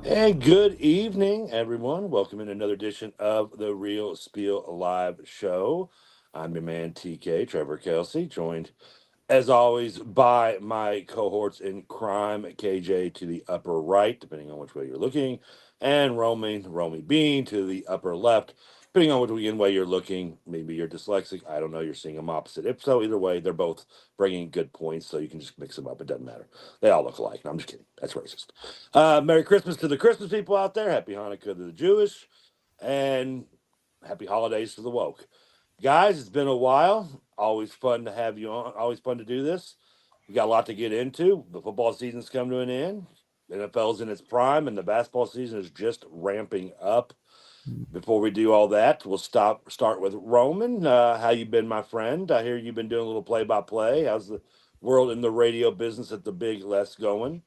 And good evening, everyone. Welcome in another edition of the Real Spiel Live Show. I'm your man TK, Trevor Kelsey, joined as always by my cohorts in crime, KJ to the upper right, depending on which way you're looking, and Romy Bean to the upper left, depending on which way you're looking. Maybe you're dyslexic. I don't know. You're seeing them opposite. If so, either way, they're both bringing good points, so you can just mix them up. It doesn't matter. They all look alike. No, I'm just kidding. That's racist. Merry Christmas to the Christmas people out there. Happy Hanukkah to the Jewish, and happy holidays to the woke. Guys, it's been a while. Always fun to have you on. Always fun to do this. We got a lot to get into. The football season's come to an end. The NFL's in its prime, and the basketball season is just ramping up. Before we do all that, we'll start with Roman. How you been, my friend? I hear you've been doing a little play-by-play. How's the world in the radio business at the Big Les going?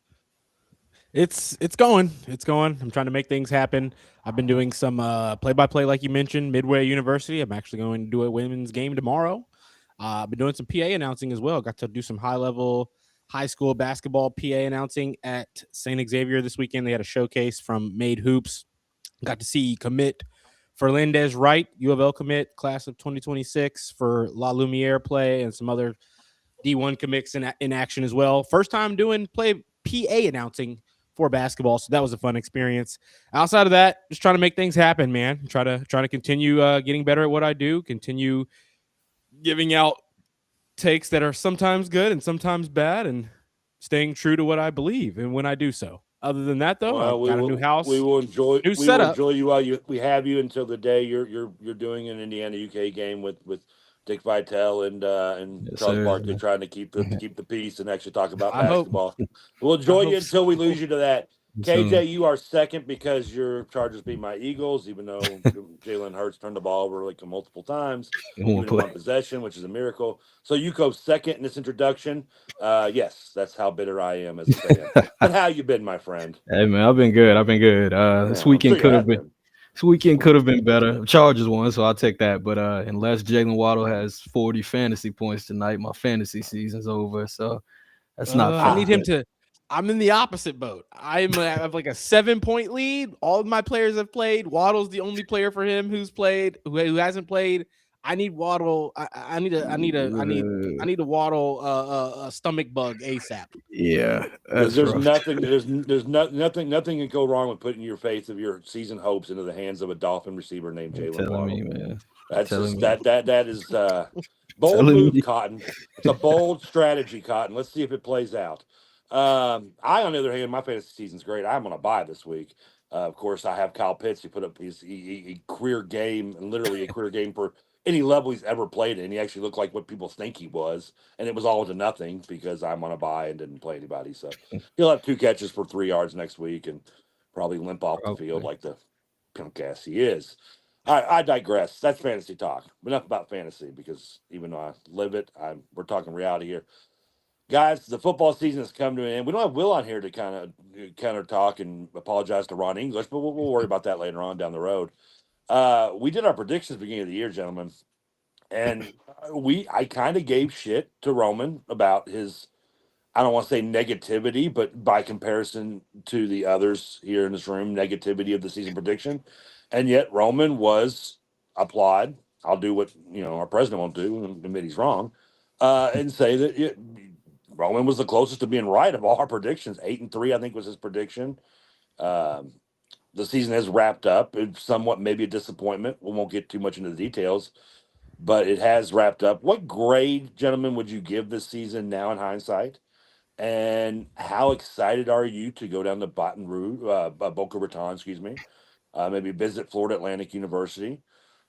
It's going. It's going. I'm trying to make things happen. I've been doing some play-by-play, like you mentioned, Midway University. I'm actually going to do a women's game tomorrow. I've been doing some PA announcing as well. Got to do some high-level high school basketball PA announcing at St. Xavier this weekend. They had a showcase from Made Hoops. Got to see commit for Lindez Wright, UofL commit, class of 2026 for La Lumiere play and some other D1 commits in action as well. First time doing play PA announcing for basketball, so that was a fun experience. Outside of that, just trying to make things happen, man. Try to continue getting better at what I do, continue giving out takes that are sometimes good and sometimes bad, and staying true to what I believe and when I do so. Other than that, though, Well, I've got a new house, we will enjoy new we will setup. enjoy you while we have you until the day you're doing an Indiana UK game with Dick Vitale and Yes, Charles sir. Barkley trying to keep the peace and actually talk about I hope. basketball. We'll enjoy you hope until we so. lose you to that. KJ, soon. you are second because your Chargers beat my Eagles, even though Jalen Hurts turned the ball over like multiple times, It won't even in play. one possession, which is a miracle. So you go second in this introduction. Yes, that's how bitter I am as a fan. But how you been, my friend? Hey man, I've been good. I've been good. This Yeah, I'm sure weekend you could have have been been. this weekend could have been better. Chargers won, so I'll take that. But unless Jalen Waddle has 40 fantasy points tonight, my fantasy season's over. So that's not I need fun. him But to. I'm in the opposite boat. I have like a 7-point lead. All of my players have played. Waddle's the only player for him who's played, who hasn't played. I need Waddle. I need a Waddle a stomach bug ASAP. yeah, Because that's there's rough. nothing, nothing can go wrong with putting your faith of your season hopes into the hands of a Dolphin receiver named You're Jalen telling me, Waddle. man. You're That's telling just me. that is bold Telling move, me. Cotton. It's a bold strategy, Cotton. Let's see if it plays out. I, on the other hand, my fantasy season's great. I'm on a bye this week. Of course, I have Kyle Pitts. He put up his career game, and literally a career game for any level he's ever played in. He actually looked like what people think he was, and it was all to nothing because I'm on a bye and didn't play anybody. So he'll have 2 catches for 3 yards next week and probably limp off the field Probably. like the punk ass he is. I digress. That's fantasy talk. Enough about fantasy because even though I live it, we're talking reality here. Guys, the football season has come to an end. We don't have Will on here to kind of counter talk and apologize to Ron English, but we'll worry about that later on down the road. We did our predictions beginning of the year, gentlemen, and I kind of gave shit to Roman about his, I don't want to say negativity, but by comparison to the others here in this room, negativity of the season prediction. And yet Roman was applaud. I'll do what our president won't do and admit he's wrong, and say that Roman was the closest to being right of all our predictions. 8-3, I think, was his prediction. Um, the season has wrapped up. It's somewhat maybe a disappointment. We won't get too much into the details, but it has wrapped up. What grade, gentlemen, would you give this season now in hindsight? And how excited are you to go down to Baton Rouge, Boca Raton, excuse me, maybe visit Florida Atlantic University,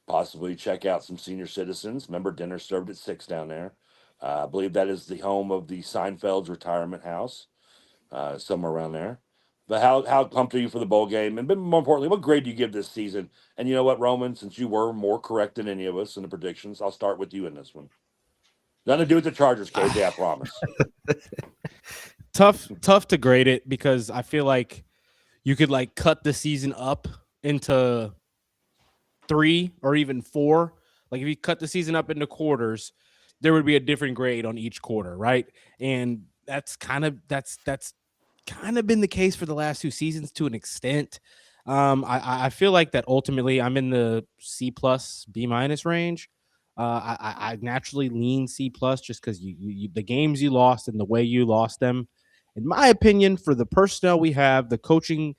possibly check out some senior citizens. Remember, dinner served at 6 down there. I believe that is the home of the Seinfeld's retirement house, somewhere around there. But how pumped are you for the bowl game? And more importantly, what grade do you give this season? And you know what, Roman, since you were more correct than any of us in the predictions, I'll start with you in this one. Nothing to do with the Chargers, KJ, I promise. Tough to grade it because I feel like you could like cut the season up into 3 or even 4. Like if you cut the season up into quarters, there would be a different grade on each quarter, right? And that's kind of been the case for the last 2 seasons to an extent. I feel like that ultimately I'm in the C plus B minus range. I naturally lean C plus just because you the games you lost and the way you lost them. In my opinion, for the personnel we have, the coaching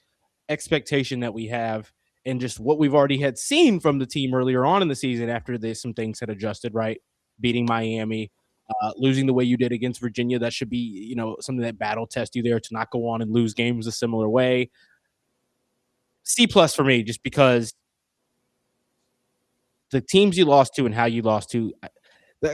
expectation that we have, and just what we've already had seen from the team earlier on in the season after some things had adjusted, right? Beating Miami, losing the way you did against Virginia, that should be, something that battle test you there to not go on and lose games a similar way. C plus for me, just because the teams you lost to and how you lost to,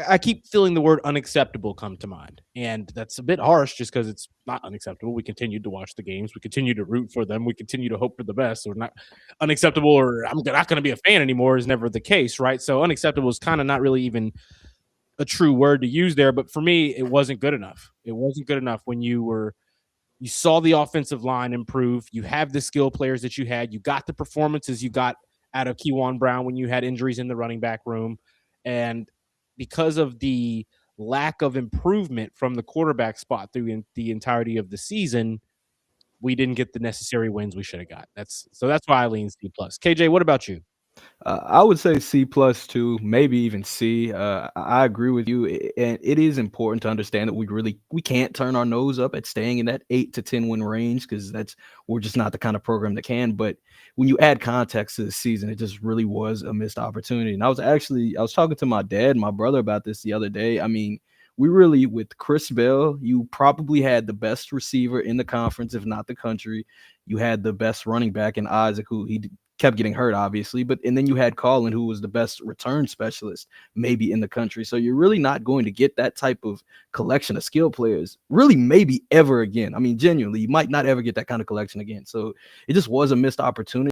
I keep feeling the word unacceptable come to mind. And that's a bit harsh just because it's not unacceptable. We continued to watch the games. We continue to root for them. We continue to hope for the best. So not unacceptable or I'm not going to be a fan anymore is never the case, right? So unacceptable is kind of not really even a true word to use there. But for me, it wasn't good enough. It wasn't good enough when you saw the offensive line improve. You have the skill players that you had. You got the performances you got out of Kewan Brown when you had injuries in the running back room. And because of the lack of improvement from the quarterback spot through the entirety of the season, we didn't get the necessary wins we should have got. That's why I lean C plus. KJ, what about you? I would say C plus two, maybe even C. I agree with you, and it is important to understand that we can't turn our nose up at staying in that 8 to 10 win range because we're just not the kind of program that can. But when you add context to the season, it just really was a missed opportunity. And I was talking to my dad, and my brother about this the other day. I mean, we really, with Chris Bell, you probably had the best receiver in the conference, if not the country. You had the best running back in Isaac, who he kept getting hurt, obviously. But and then you had Colin, who was the best return specialist maybe in the country. So you're really not going to get that type of collection of skill players, really, maybe ever again. I mean, genuinely, you might not ever get that kind of collection again. So it just was a missed opportunity.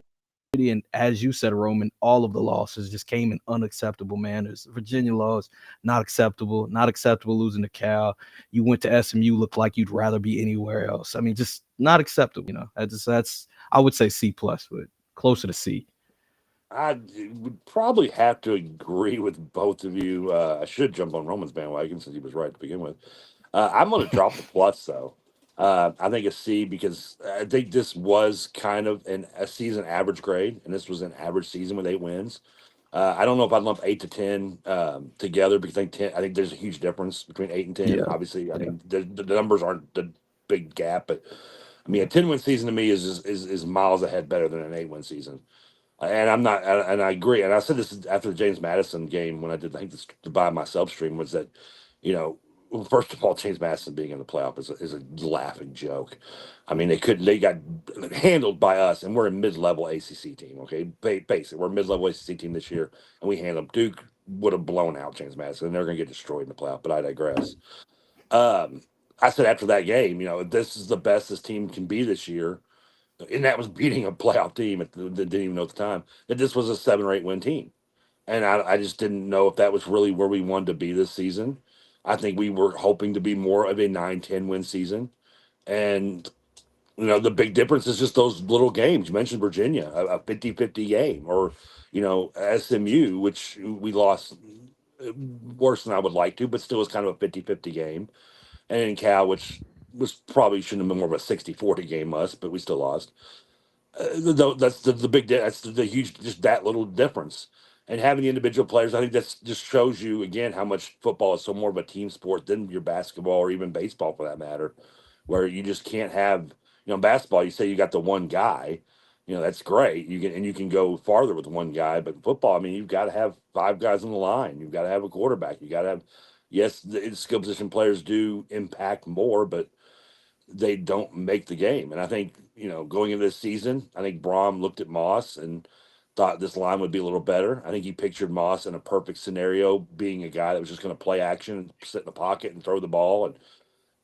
And as you said, Roman, all of the losses just came in unacceptable manners. Virginia loss, not acceptable, not acceptable losing to Cal. You went to SMU, looked like you'd rather be anywhere else. I mean, just not acceptable. That's I would say C plus, but closer to C. I would probably have to agree with both of you. I should jump on Roman's bandwagon since he was right to begin with. I'm going to drop the plus though. I think a C because I think this was kind of a season average grade, and this was an average season with 8 wins. I don't know if I'd lump 8 to 10 together because I think there's a huge difference between 8 and 10. Yeah, Obviously, I yeah, mean the numbers aren't the big gap, but I mean a 10 win season to me is miles ahead better than an 8 win season. And I'm not, and I agree. And I said this after the James Madison game when I did, I think this by myself stream was that, you know, well, first of all, James Madison being in the playoff is a laughing joke. I mean, they got handled by us, and we're a mid-level ACC team. Okay, basic, we're a mid-level ACC team this year, and we handled them. Duke would have blown out James Madison, and they're going to get destroyed in the playoff. But I digress. Um, I said after that game, this is the best this team can be this year, and that was beating a playoff team that didn't even know at the time that this was a 7 or 8 win team. And I just didn't know if that was really where we wanted to be this season. I think we were hoping to be more of a 9-10 win season. And, the big difference is just those little games. You mentioned Virginia, a 50-50 game, or, SMU, which we lost worse than I would like to, but still was kind of a 50-50 game. And in Cal, which was probably shouldn't have been more of a 60-40 game, but we still lost. That's the big. That's the huge. Just that little difference, and having the individual players. I think that's just shows you again how much football is so more of a team sport than your basketball or even baseball for that matter, where you just can't have. Basketball. You say you got the one guy. That's great. You can go farther with one guy, but football. I mean, you've got to have 5 guys on the line. You've got to have a quarterback. You got to have. Yes, the skill position players do impact more, but they don't make the game. And I think, going into this season, I think Braum looked at Moss and thought this line would be a little better. I think he pictured Moss in a perfect scenario being a guy that was just going to play action, sit in the pocket and throw the ball.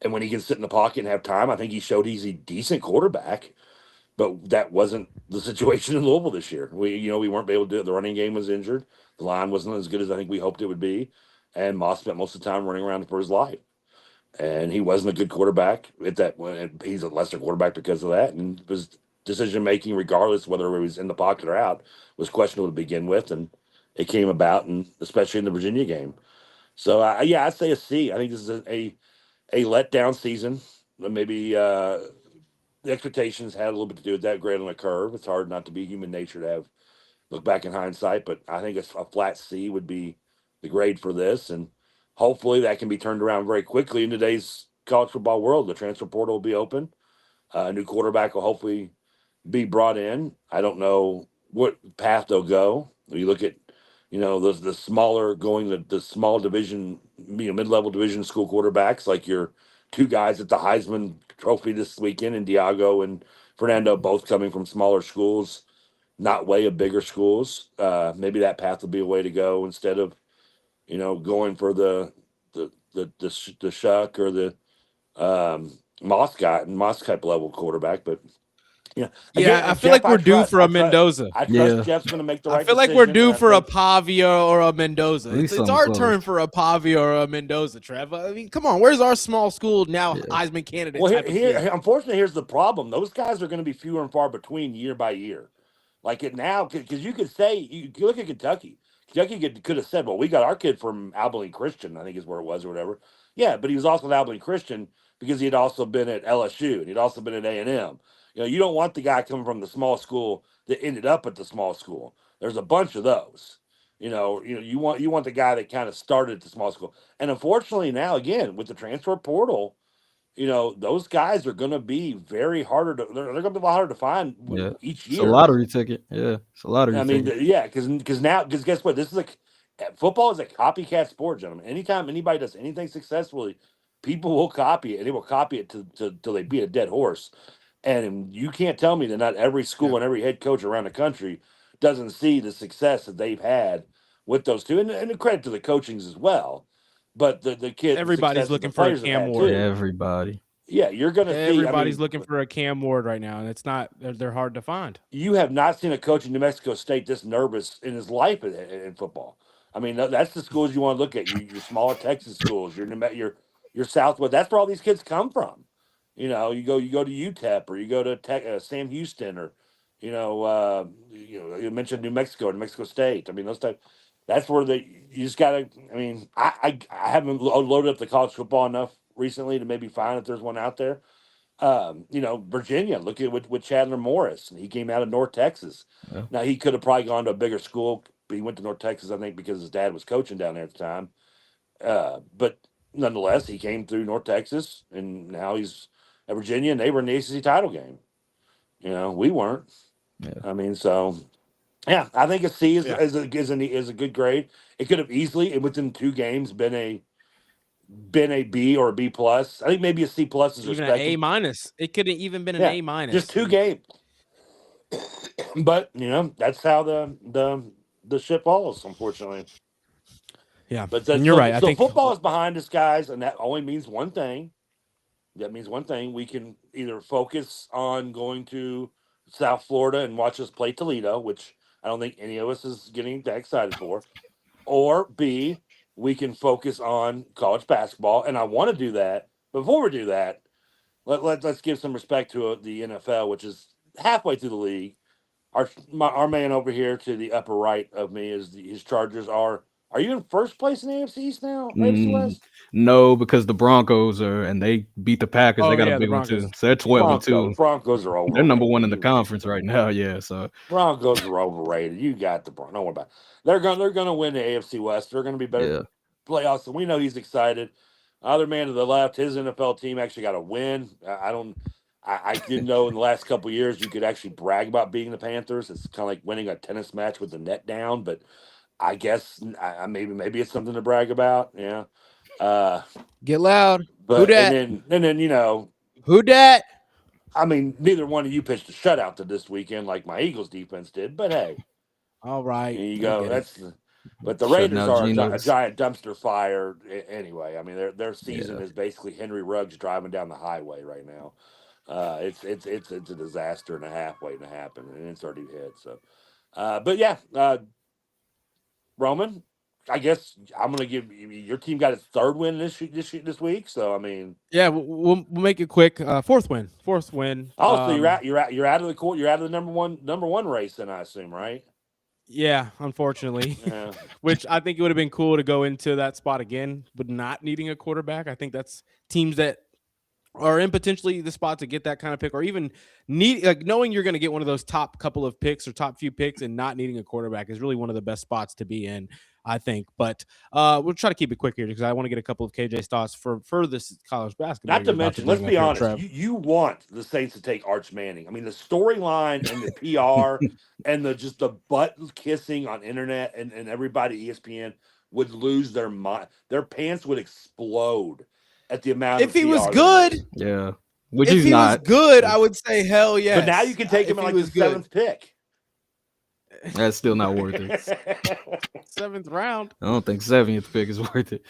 And when he can sit in the pocket and have time, I think he showed he's a decent quarterback. But that wasn't the situation in Louisville this year. We weren't able to do it. The running game was injured. The line wasn't as good as I think we hoped it would be. And Moss spent most of the time running around for his life, and he wasn't a good quarterback at that point. He's a lesser quarterback because of that, and his decision making, regardless whether he was in the pocket or out, was questionable to begin with, and it came about, and especially in the Virginia game. So yeah, I'd say a C. I think this is a letdown season. Maybe the expectations had a little bit to do with that grade on a curve. It's hard not to be human nature to have look back in hindsight, but I think a flat C would be the grade for this, and hopefully that can be turned around very quickly in today's college football world. The transfer portal will be open. A new quarterback will hopefully be brought in. I don't know what path they'll go. You look at, the smaller going the small division, mid-level division school quarterbacks, like your 2 guys at the Heisman Trophy this weekend, and Diago and Fernando, both coming from smaller schools, not way of bigger schools. Maybe that path will be a way to go instead of, going for the Shuck or the Moss type level quarterback. But again, Yeah, I feel like we're due for a Mendoza. I trust Yeah. Jeff's going to make the I right feel like decision. we're due and I for a think- Pavia or a Mendoza. At least It's something our close. turn for a Pavia or a Mendoza, Trevor. I mean, come on, where's our small school now Yeah. Heisman candidate Well, type of here, kid? unfortunately, here's the problem. Those guys are going to be fewer and far between year by year. Like it now, because you could say you look at Kentucky. Kentucky could have said, "Well, we got our kid from Abilene Christian, I think is where it was, or whatever." Yeah, but he was also at Abilene Christian because he had also been at LSU and he'd also been at A&M. You don't want the guy coming from the small school that ended up at the small school. There's a bunch of those. You want the guy that kind of started at the small school. And unfortunately, now again with the transfer portal, those guys are going to be very harder to. They're going to be a lot harder to find Yeah. each It's a year. lottery ticket. Yeah. It's a lottery I mean, ticket. yeah, because guess what? This is football is a copycat sport, gentlemen. Anytime anybody does anything successfully, people will copy it, and they will copy it till they beat a dead horse. And you can't tell me that not every school Yeah. and every head coach around the country doesn't see the success that they've had with those two, and the credit to the coachings as well. But the Everybody's success that the looking for a players have Cam had Ward. too. Everybody. Yeah, you're going to see. I Everybody's mean, looking for a Cam Ward right now, and it's not. They're hard to find. you have not seen a coach in New Mexico State this nervous in his life in football. I mean, that's the schools you want to look at. Your smaller Texas schools, your Southwest. That's where all these kids come from. You go to UTEP, or you go to Sam Houston, or you mentioned New Mexico State. I mean, those type. That's where you just gotta. I mean, I haven't loaded up the college football enough recently to maybe find if there's one out there. Virginia, look at with Chandler Morris. He came out of North Texas. Yeah. Now he could have probably gone to a bigger school, but he went to North Texas, I think, because his dad was coaching down there at the time. But nonetheless, he came through North Texas, and now he's at Virginia, and they were in the ACC title game. We weren't. Yeah. I mean, so yeah, I think a C is Yeah. is a good grade. It could have easily, within 2 games, been a B or a B plus. I think maybe a C plus is Even an respected. A minus. It could have even been an Yeah, A minus. just 2 games. But that's how the ship falls, unfortunately. Yeah, But and you're right. I so think football is behind us, guys, and that only means one thing. That means one thing: we can either focus on going to South Florida and watch us play Toledo, which I don't think any of us is getting that excited for, or B, we can focus on college basketball, and I want to do that. Before we do that, let's give some respect to the NFL, which is halfway through the league. Our man over here to the upper right of me is his Chargers are. Are you in first place in the AFC East now? AFC West? No, because the Broncos and they beat the Packers. Oh, they got yeah, a the big one too. Broncos. So they're 12-2. Broncos are overrated. They're number 1 in the conference right now. Yeah, so Broncos are overrated. You got the Broncos. Don't worry about it. They're gonna win the AFC West. They're gonna be better yeah. playoffs, and we know he's excited. Other man to the left, his NFL team actually got a win. I didn't know in the last couple of years you could actually brag about beating the Panthers. It's kind of like winning a tennis match with the net down, but I guess maybe it's something to brag about. Yeah. Get loud. But Who dat? and then Who dat? I mean, neither one of you pitched a shutout to this weekend like my Eagles defense did. But hey, All right. there you I go. get it. But the Shutting Raiders out are a Geno's. giant dumpster fire anyway. I mean, their season Yeah. is basically Henry Ruggs driving down the highway right now. It's a disaster and a half waiting to happen, and it's already hit. So, but yeah, Roman, I guess I'm gonna give your team got its 3rd win this week. So I mean, Yeah, we'll make it quick. 4th win. oh, so you're out of the court. You're out of the number one race, then I assume, right? Yeah, unfortunately. Yeah. Which I think it would have been cool to go into that spot again, but not needing a quarterback. I think that's teams that are in potentially the spot to get that kind of pick, or even knowing you're going to get one of those top couple of picks or top few picks and not needing a quarterback is really one of the best spots to be in, I think. But we'll try to keep it quick here because I want to get a couple of KJ's thoughts for this college basketball. Not to mention, let's be honest, you want the Saints to take Arch Manning. I mean, the storyline and the PR and just the butt kissing on internet and everybody at ESPN would lose their mind. Their pants would explode at the amount if of he PR was they good. made. Yeah. Which if he's he not. was good, I would say hell yes. But now you can take him in like the 7th pick. That's still not worth it. 7th round. I don't think 7th pick is worth it.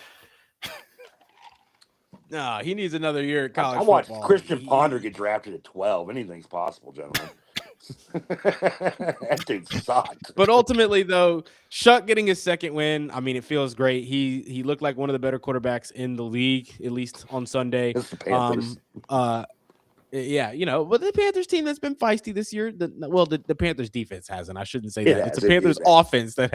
No, he needs another year at college I watched football. Christian Ponder get drafted at 12. Anything's possible, gentlemen. That dude sucked. But ultimately, though, Shuck getting his 2nd win, I mean, it feels great. He looked like one of the better quarterbacks in the league, at least on Sunday. It's the Panthers. Yeah, but the Panthers team that's been feisty this year. The Panthers defense hasn't. I shouldn't say that. It's the Panthers offense that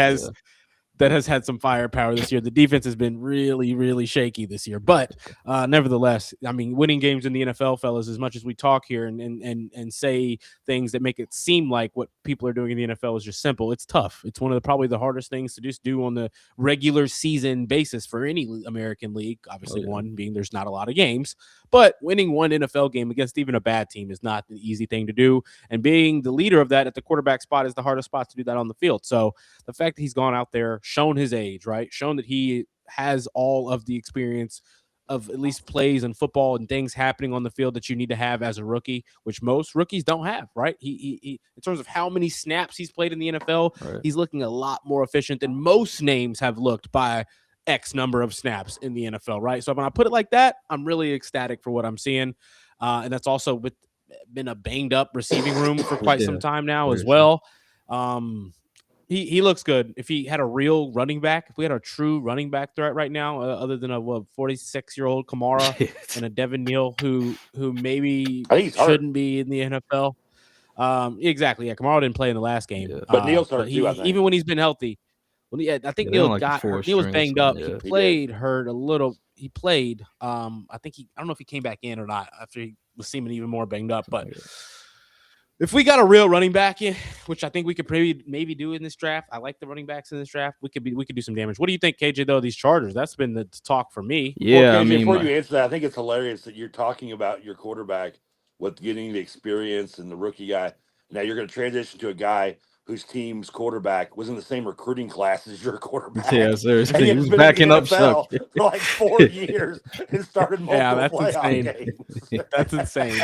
has had some firepower this year. The defense has been really, really shaky this year. But nevertheless, I mean, winning games in the NFL, fellas, as much as we talk here and say things that make it seem like what people are doing in the NFL is just simple, it's tough. It's one of probably the hardest things to just do on the regular season basis for any American league. Obviously, one being there's not a lot of games. But winning one NFL game against even a bad team is not the easy thing to do. And being the leader of that at the quarterback spot is the hardest spot to do that on the field. So the fact that he's gone out there, shown his age, right? Shown that he has all of the experience of at least plays and football and things happening on the field that you need to have as a rookie, which most rookies don't have, right? He in terms of how many snaps he's played in the NFL, Right. he's looking a lot more efficient than most names have looked by X number of snaps in the NFL, right? So when I put it like that, I'm really ecstatic for what I'm seeing. And that's also been a banged up receiving room for quite some Yeah, time now as very true. well. He looks good. If he had a real running back, if we had a true running back threat right now, other than a 46-year-old Kamara and a Devin Neal who maybe I think he's hurt, shouldn't be in the NFL. Exactly. Yeah, Kamara didn't play in the last game. Yeah. but Neil's But hurt too, I he think. even when he's been healthy, I think Yeah, they Neal don't like the got four hurt. Neal was string or banged something. up. He Yeah. He played did. hurt a little. He played. I think I don't know if he came back in or not after he was seeming even more banged up. But if we got a real running back in, which I think we could maybe do in this draft, I like the running backs in this draft. We could do some damage. What do you think, KJ? Though these Chargers, that's been the talk for me. Well, Yeah, I KJ, mean, before you answer that, I think it's hilarious that you're talking about your quarterback with getting the experience and the rookie guy. Now you're going to transition to a guy whose team's quarterback was in the same recruiting class as your yeah, quarterback, sir. and He yet has was been in the backing up Chuck. NFL for like 4 years and started Yeah, multiple that's playoff insane. games. That's insane.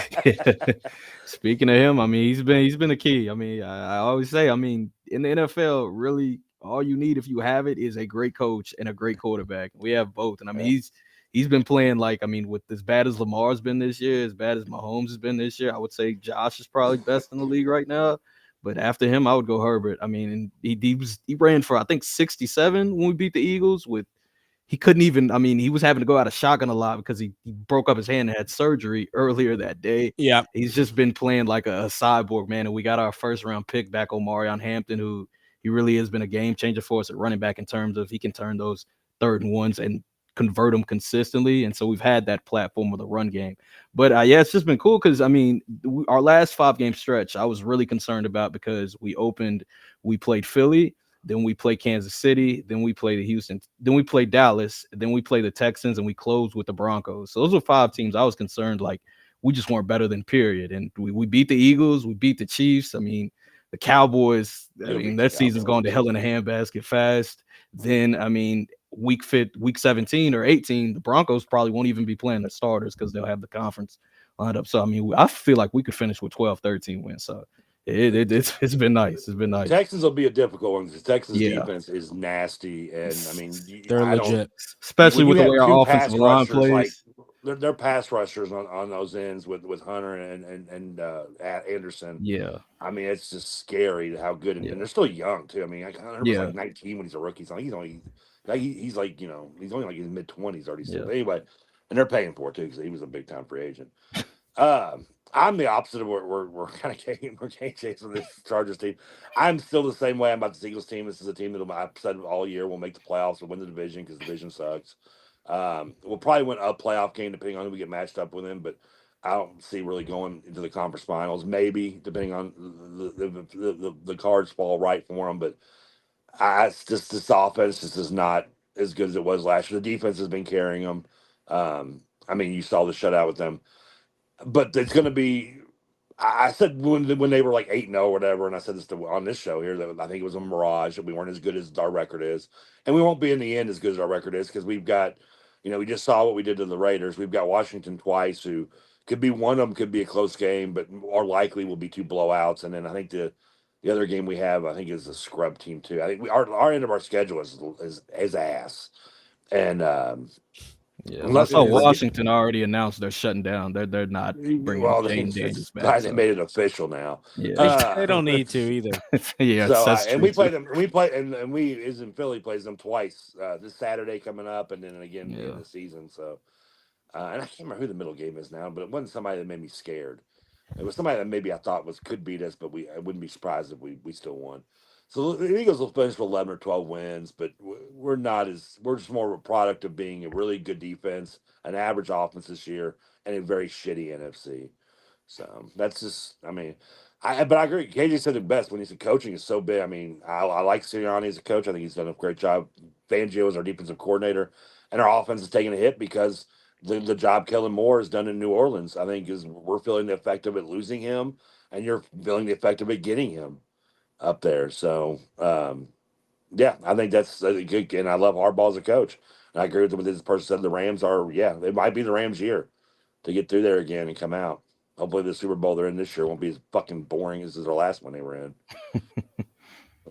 Speaking of him, I mean, he's been a key. I mean, I always say, I mean, in the NFL, really, all you need if you have it is a great coach and a great quarterback. We have both, and I mean, Yeah. he's been playing like, I mean, with as bad as Lamar's been this year, as bad as Mahomes has been this year, I would say Josh is probably best in the league right now. But after him, I would go Herbert. I mean, and he ran for I think 67 when we beat the Eagles with he couldn't even. I mean, he was having to go out of shotgun a lot because he broke up his hand and had surgery earlier that day. Yeah. He's just been playing like a cyborg, man. And we got our first round pick back, Omarion Hampton, who he really has been a game changer for us at running back in terms of he can turn those 3rd and 1s and convert them consistently. And so we've had that platform of the run game. But yeah, it's just been cool because I mean, our last 5-game stretch, I was really concerned about because we played Philly. Then we play Kansas City. Then we play the Houston. Then we play Dallas. Then we play the Texans, and we close with the Broncos. So those were 5 teams I was concerned like we just weren't better than period. And we beat the Eagles. We beat the Chiefs. I mean, the Cowboys. I You'll mean, beat that the season's going to Cowboys. hell in a handbasket fast. Then I mean, week 17 or 18, the Broncos probably won't even be playing their starters because they'll have the conference lined up. So I mean, I feel like we could finish with 12, 13 wins. So it's been nice. It's been nice. Texans will be a difficult one because Texas Yeah. defense is nasty, and I mean, They're I don't. legit. Especially When you with the have way two our offensive pass line rushers, like plays. they're pass rushers on those ends with Hunter and Anderson. Yeah, I mean, it's just scary how good, and yeah, they're still young too. I mean, Hunter was yeah, like 19 when he's a rookie. So he's only he's like he's only like in his mid 20s already. So yeah. but anyway, and they're paying for it too because he was a big time free agent. I'm the opposite of what we're kind of chasing this Chargers team. I'm still the same way. I'm about the Eagles team. This is a team that I've said all year will make the playoffs and win the division because the division sucks. We'll probably win a playoff game depending on who we get matched up with him, but I don't see really going into the conference finals. Maybe depending on the cards fall right for them, but it's just this offense just is not as good as it was last year. The defense has been carrying them. I mean, you saw the shutout with them, but it's going to be. I said when they were like 8-0 or whatever, and I said this on this show here that I think it was a mirage that we weren't as good as our record is, and we won't be in the end as good as our record is because we've got, we just saw what we did to the Raiders. We've got Washington twice, who could be one of them could be a close game, but more likely will be 2 blowouts, and then I think the other game we have I think is a scrub team too. I think our end of our schedule is ass, and Yeah, I unless saw It is. Washington already announced they're shutting down. They're not bringing well, Jaden Daniels back. guys, they So made it official now. yeah, They don't need to either. yeah, So that's and true we too. play them. We play and we is in Philly plays them twice this Saturday coming up, and then again in Yeah, the season. So and I can't remember who the middle game is now, but it wasn't somebody that made me scared. It was somebody that maybe I thought could beat us, but I wouldn't be surprised if we still won. So the Eagles will finish with 11 or 12 wins, but we're just more of a product of being a really good defense, an average offense this year, and a very shitty NFC. So that's just, I mean, but I agree. KJ said it best when he said coaching is so big. I mean, I like Sirianni as a coach. I think he's done a great job. Fangio is our defensive coordinator, and our offense is taking a hit because the job Kellen Moore has done in New Orleans. I think is we're feeling the effect of it losing him, and you're feeling the effect of it getting him up there. So, yeah, I think that's good. And I love Harbaugh as a coach. And I agree with what this person said. The Rams are, it might be the Rams' year to get through there again and come out. Hopefully, the Super Bowl they're in this year won't be as fucking boring as their last one they were in.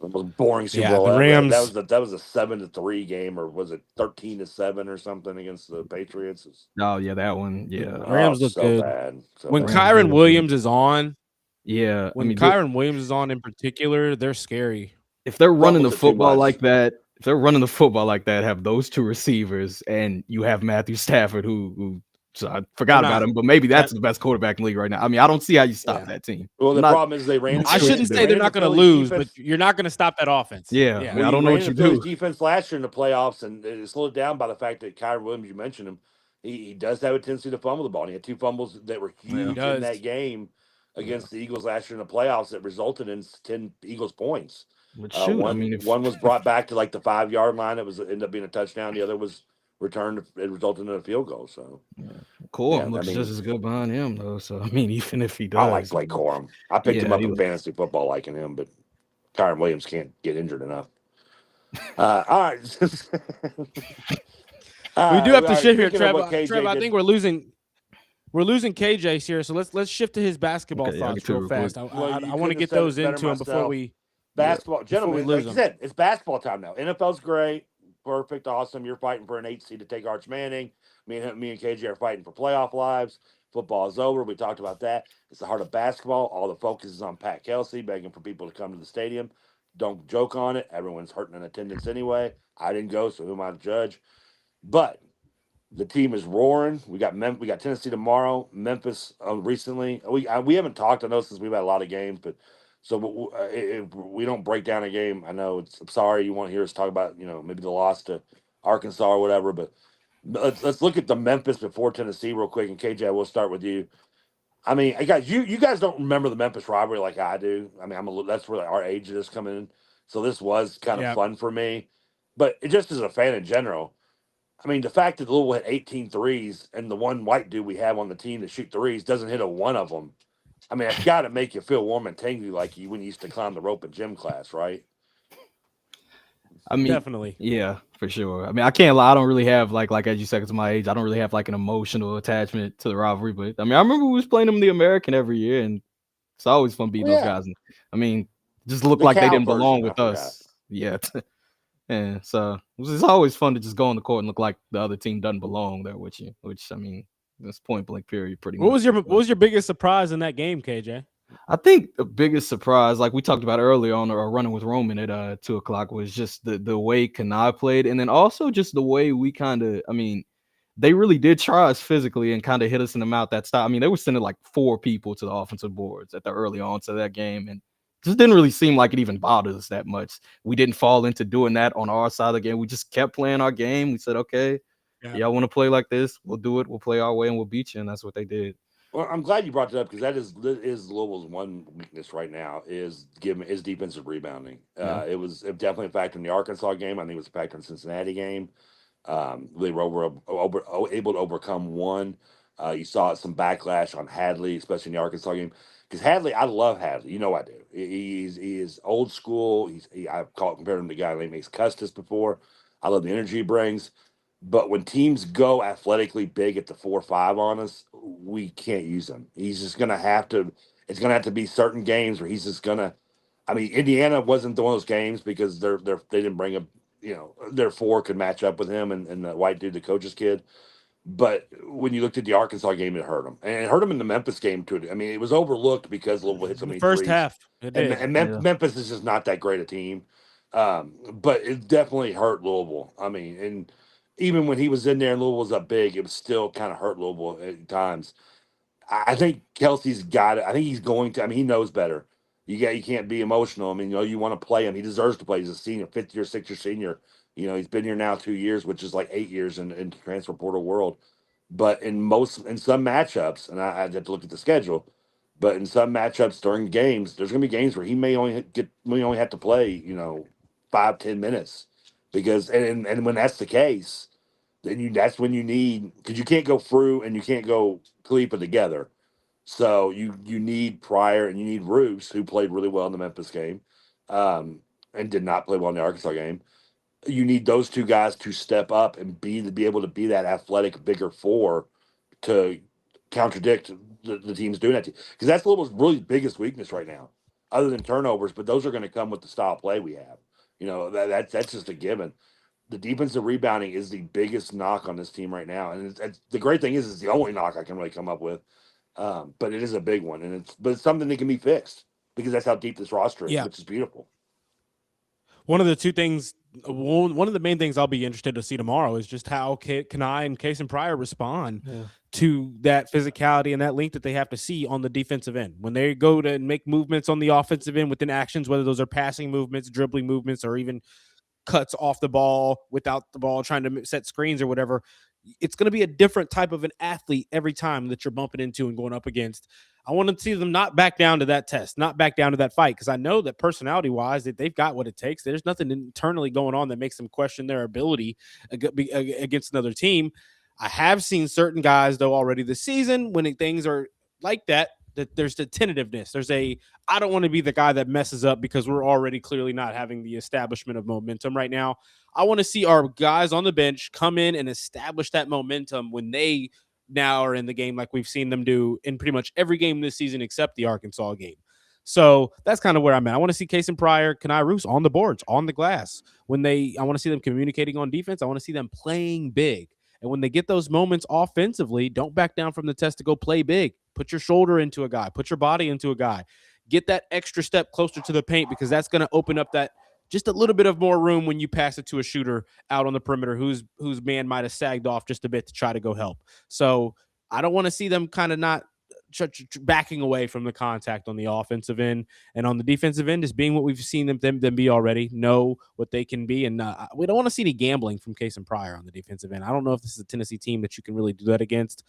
The most boring Super Yeah, Bowl the ever. Rams. That was a 7-3 game, or was it 13-7 or something against the Patriots? Oh yeah, that one. The Yeah, Rams look So good. bad. So When bad. Rams they Kyron look good. Williams is on, Yeah, I when mean, Kyron Williams is on in particular, they're scary. if they're running the Fumbles it too football much. like that, if they're running the football like that, have those two receivers, and you have Matthew Stafford, who so I forgot They're about not him, but maybe that's that. the best quarterback in the league right now. I mean, I don't see how you stop Yeah. that team. Well, I'm the not, problem is they ran. not I sure what shouldn't you say do. they're ran the not going to Phillies lose, but defense. you're not going to stop that offense. Yeah, Yeah. I mean, I Well, don't you know ran what the you Phillies do. defense last year in the playoffs, and it slowed down by the fact that Kyron Williams, you mentioned him, he does have a tendency to fumble the ball. And he had 2 fumbles that were Yeah, He huge in that does. game yeah. against the Eagles last year in the playoffs that resulted in 10 Eagles points. But shoot, I mean, if One was brought back to like the 5-yard line. It was ended up being a touchdown. The other was returned. It resulted in a field goal. So Corum yeah, I looks just mean, as good behind him though. So I mean, even if he I like does, Blake Corum. I picked him yeah, up he in looks. fantasy football liking him, but Kyron Williams can't get injured enough. All right. We do have All to right. shift here, Speaking of what Trevor. KJ Trevor, I did, think we're losing KJ here. So let's shift to his basketball Okay, yeah, I can thoughts tell real you real quick. fast. well, I you want to couldn't have get said those it better into him myself. Yeah, Basketball, before we gentlemen, lose like you him. said, it's basketball time now. NFL's great, perfect, awesome. You're fighting for an 8 seed to take Arch Manning. Me and KJ are fighting for playoff lives. Football is over. We talked about that. It's the heart of basketball. All the focus is on Pat Kelsey begging for people to come to the stadium. Don't joke on it. Everyone's hurting in attendance anyway. I didn't go, so who am I to judge? But the team is roaring. We got Tennessee tomorrow. Memphis recently. We haven't talked. I know since we've had a lot of games, but so if we don't break down a game, I know it's. I'm sorry you want to hear us talk about maybe the loss to Arkansas or whatever, but let's look at the Memphis before Tennessee real quick. And KJ, we'll start with you. I mean, you guys don't remember the Memphis rivalry like I do. I mean, that's where our age is coming in. So this was kind of Yeah. fun for me, but it just as a fan in general. I mean, the fact that Louisville hit 18 threes and the one white dude we have on the team to shoot threes doesn't hit a one of them. I mean, it's got to make you feel warm and tingly like you when you used to climb the rope in gym class, right? I mean, Definitely. yeah, for sure. I mean, I can't lie. I don't really have like as you said, to my age, I don't really have like an emotional attachment to the rivalry. But I mean, I remember we was playing them in the American every year, and it's always fun beating Well, those yeah, guys. And I mean, just looked the like they Cal didn't belong version, I with forgot. us. Yeah, yeah. So it's always fun to just go on the court and look like the other team doesn't belong there with you. Which I mean, that's point blank period, pretty much. What was your biggest surprise in that game, KJ? I think the biggest surprise, like we talked about earlier on our running with Roman at 2 o'clock, was just the way Kanai played, and then also just the way we kind of, I mean, they really did try us physically and kind of hit us in the mouth that style. I mean, they were sending like 4 people to the offensive boards at the early on to that game, and just didn't really seem like it even bothered us that much. We didn't fall into doing that on our side of the game. We just kept playing our game. We said, okay, Yeah. y'all want to play like this? We'll do it. We'll play our way and we'll beat you, and that's what they did. Well, I'm glad you brought that up because that is Louisville's one weakness right now is defensive rebounding. Yeah. It was definitely a factor in the Arkansas game. I think it was a factor in the Cincinnati game. They were able to overcome one. You saw some backlash on Hadley, especially in the Arkansas game. Because Hadley, I love Hadley. You know I do. He is old school. I've compared him to a guy named Mace Custis before. I love the energy he brings. But when teams go athletically big at the 4-5 on us, we can't use him. He's just gonna have to. It's gonna have to be certain games where he's just gonna. I mean, Indiana wasn't one of those games because they didn't bring a their 4 could match up with him and the white dude, the coach's kid. But when you looked at the Arkansas game, it hurt him, and it hurt him in the Memphis game too. I mean, it was overlooked because Louisville hit so In the many first threes, half, it did. Yeah. Memphis is just not that great a team. But it definitely hurt Louisville. I mean, and even when he was in there and Louisville was up big, it was still kind of hurt Louisville at times. I think Kelsey's got it. I think he's going to. I mean, he knows better. You can't be emotional. I mean, you want to play him. He deserves to play. He's a senior, 5th year, 6th year senior. He's been here now 2 years, which is like 8 years in transfer portal world. But in some matchups, and I have to look at the schedule, but in some matchups during games, there's going to be games where he may only have to play 5-10 minutes because and when that's the case, then that's when you need because you can't go through and you can't go Khalifa together. So you need Pryor and you need Roos, who played really well in the Memphis game, and did not play well in the Arkansas game. you need those two guys to step up and be able to be that athletic bigger four to contradict the teams doing that because that's Louisville's really biggest weakness right now, other than turnovers. But those are going to come with the style of play we have. That's just a given. The defensive rebounding is the biggest knock on this team right now, and the great thing is it's the only knock I can really come up with. But it is a big one, and it's something that can be fixed because that's how deep this roster is, Yeah. which is beautiful. One of the main things I'll be interested to see tomorrow is just how Kanai and Case and Pryor respond to that physicality and that link that they have to see on the defensive end. When they go to make movements on the offensive end within actions, whether those are passing movements, dribbling movements, or even cuts off the ball without the ball, trying to set screens or whatever, it's going to be a different type of an athlete every time that you're bumping into and going up against. I want to see them not back down to that test, not back down to that fight, because I know that personality-wise that they've got what it takes. There's nothing internally going on that makes them question their ability against another team. I have seen certain guys, though, already this season when things are like that there's the tentativeness. There's I don't want to be the guy that messes up because we're already clearly not having the establishment of momentum right now. I want to see our guys on the bench come in and establish that momentum when they now are in the game, like we've seen them do in pretty much every game this season except the Arkansas game. So that's kind of where I'm at. I want to see Case and Pryor, Kanai Roos on the boards, on the glass. I want to see them communicating on defense. I want to see them playing big. And when they get those moments offensively, don't back down from the test to go play big. Put your shoulder into a guy. Put your body into a guy. Get that extra step closer to the paint because that's going to open up that just a little bit of more room when you pass it to a shooter out on the perimeter whose man might have sagged off just a bit to try to go help. So I don't want to see them kind of not backing away from the contact on the offensive end, and on the defensive end is being what we've seen them be already, know what they can be. And we don't want to see any gambling from Case and Pryor on the defensive end. I don't know if this is a Tennessee team that you can really do that against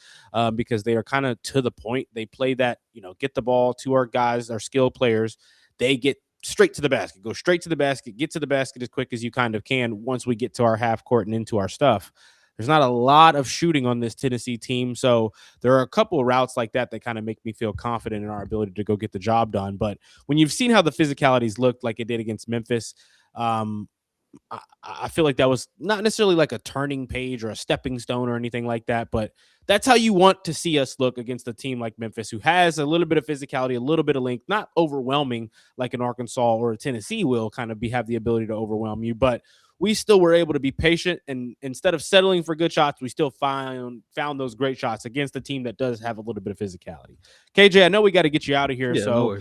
because they are kind of to the point. They play that, get the ball to our guys, our skilled players. They get straight to the basket, go straight to the basket, get to the basket as quick as you kind of can once we get to our half court and into our stuff. There's not a lot of shooting on this Tennessee team, so there are a couple of routes like that kind of make me feel confident in our ability to go get the job done. But when you've seen how the physicalities looked like it did against Memphis, I feel like that was not necessarily like a turning page or a stepping stone or anything like that, but that's how you want to see us look against a team like Memphis, who has a little bit of physicality, a little bit of length, not overwhelming like an Arkansas or a Tennessee will kind of have the ability to overwhelm you, but we still were able to be patient, and instead of settling for good shots, we still found those great shots against a team that does have a little bit of physicality. KJ, I know we got to get you out of here, so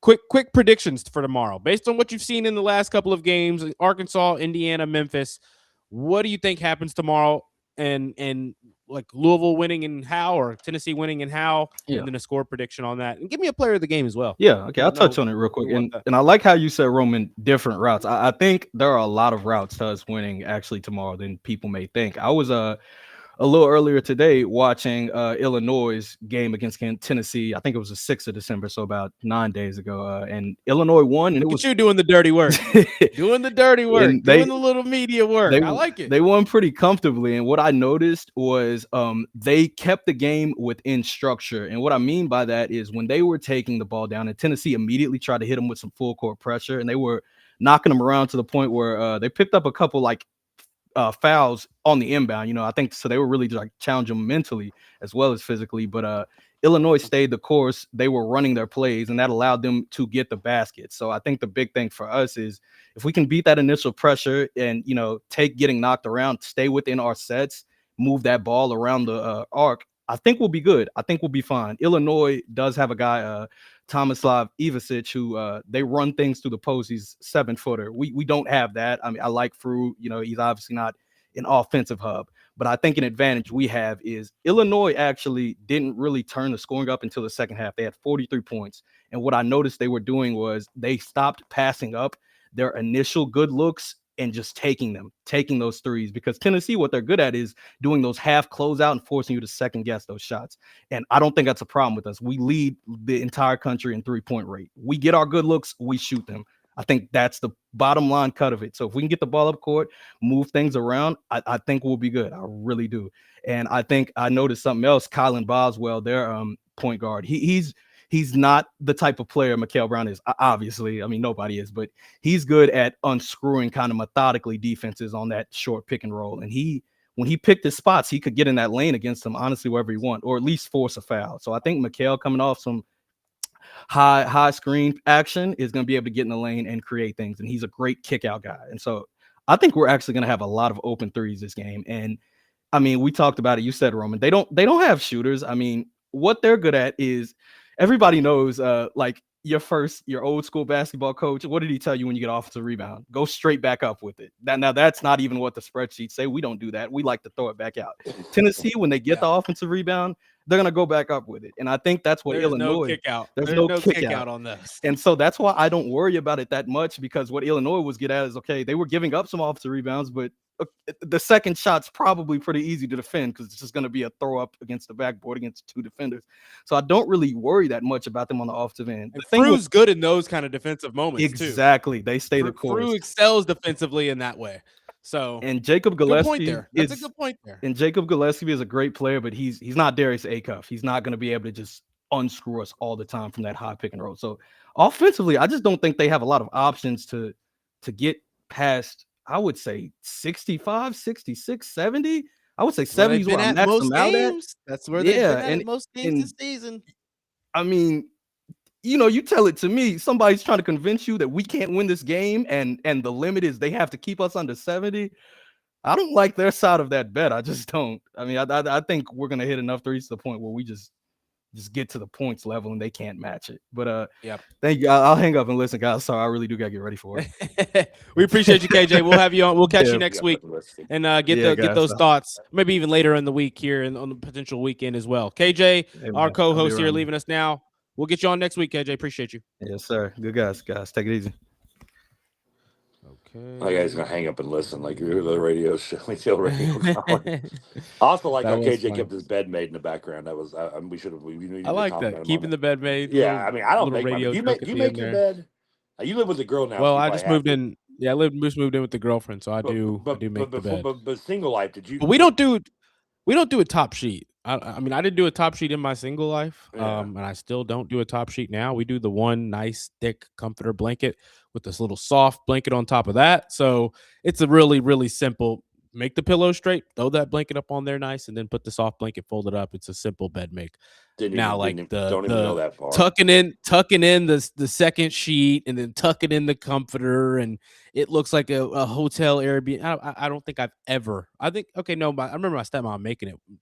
quick predictions for tomorrow based on what you've seen in the last couple of games: Arkansas, Indiana, Memphis. What do you think happens tomorrow? And like Louisville winning and how, or Tennessee winning and how, and then a score prediction on that. And give me a player of the game as well. Yeah, okay, I'll touch on it real quick. And I like how you said, Roman, different routes. I think there are a lot of routes to us winning actually tomorrow than people may think. I was a little earlier today watching Illinois' game against Tennessee. I think it was the 6th of December, so about 9 days ago. And Illinois won. And it was you doing the dirty work, doing the little media work. I like it. They won pretty comfortably. And what I noticed was they kept the game within structure. And what I mean by that is when they were taking the ball down, and Tennessee immediately tried to hit them with some full court pressure, and they were knocking them around to the point where they picked up a couple fouls on the inbound. I think so. They were really like challenging them mentally as well as physically. But Illinois stayed the course. They were running their plays, and that allowed them to get the basket. So I think the big thing for us is if we can beat that initial pressure and take getting knocked around, stay within our sets, move that ball around the arc, I think we'll be good. I think we'll be fine. Illinois does have a guy, Tomislav Ivicic, who they run things through the post. He's 7-footer. We don't have that. I mean, I like Fru. He's obviously not an offensive hub, but I think an advantage we have is Illinois actually didn't really turn the scoring up until the second half. They had 43 points. And what I noticed they were doing was they stopped passing up their initial good looks and just taking those threes, because Tennessee, what they're good at is doing those half closeout and forcing you to second guess those shots. And I don't think that's a problem with us. We lead the entire country in 3-point rate. We get our good looks, we shoot them. I think that's the bottom line cut of it. So if we can get the ball up court, move things around, I think we'll be good. I really do. And I think I noticed something else. Kylan Boswell, their point guard, he's he's not the type of player Mikael Brown is. Obviously, I mean, nobody is, but he's good at unscrewing kind of methodically defenses on that short pick and roll. And when he picked his spots, he could get in that lane against them, honestly, wherever he want, or at least force a foul. So I think Mikael coming off some high screen action is going to be able to get in the lane and create things. And he's a great kick out guy. And so I think we're actually going to have a lot of open threes this game. And I mean, we talked about it. You said, Roman, they don't have shooters. I mean, what they're good at is everybody knows, like your old school basketball coach. What did he tell you when you get offensive rebound? Go straight back up with it. Now that's not even what the spreadsheets say. We don't do that. We like to throw it back out. Tennessee, when they get the offensive rebound, they're going to go back up with it. And I think that's what Illinois. No kick out. There's no kick out on this. And so that's why I don't worry about it that much, because what Illinois was good at is, okay, they were giving up some offensive rebounds, but the second shot's probably pretty easy to defend because it's just going to be a throw up against the backboard against two defenders. So I don't really worry that much about them on the offensive end. And Fru's good in those kind of defensive moments exactly. too. They stay the course. Fru excels defensively in that way. So and Jacob Gillespie, that's a good point there. And Jacob Gillespie is a great player, but he's not Darius Acuff. He's not going to be able to just unscrew us all the time from that high pick and roll. So offensively, I just don't think they have a lot of options to get past. I would say 65, 66, 70. I would say 70 is what I'm maxing them out at. That's where they've been at most games this season. I mean, you tell it to me, somebody's trying to convince you that we can't win this game and the limit is they have to keep us under 70. I don't like their side of that bet. I just don't. I mean, I think we're going to hit enough threes to the point where we just get to the points level and they can't match it. But thank you. I'll hang up and listen, guys. Sorry, I really do gotta get ready for it. We appreciate you, KJ. We'll have you on. We'll catch you next week and get those thoughts. Maybe even later in the week here and on the potential weekend as well. KJ, our co-host here, leaving us now. We'll get you on next week, KJ. Appreciate you. Yes, sir. Good guys. Take it easy. My guy's gonna hang up and listen, like the radio show. We tell radio. I also like how KJ kept his bed made in the background. That was we should have. I like that, keeping the bed made. Yeah, I mean, I don't make radio. You make your bed. You live with a girl now. Well, I just moved in. Yeah, just moved in with the girlfriend, so I do make the bed. But single life, did you? But we don't do a top sheet. I mean, I didn't do a top sheet in my single life, and I still don't do a top sheet now. We do the one nice thick comforter blanket with this little soft blanket on top of that. So it's a really, really simple. Make the pillow straight, throw that blanket up on there nice, and then put the soft blanket folded up. It's a simple bed make. Don't even know that part. tucking in the second sheet and then tucking in the comforter, and it looks like a hotel Airbnb. I don't think I've ever. I remember my stepmom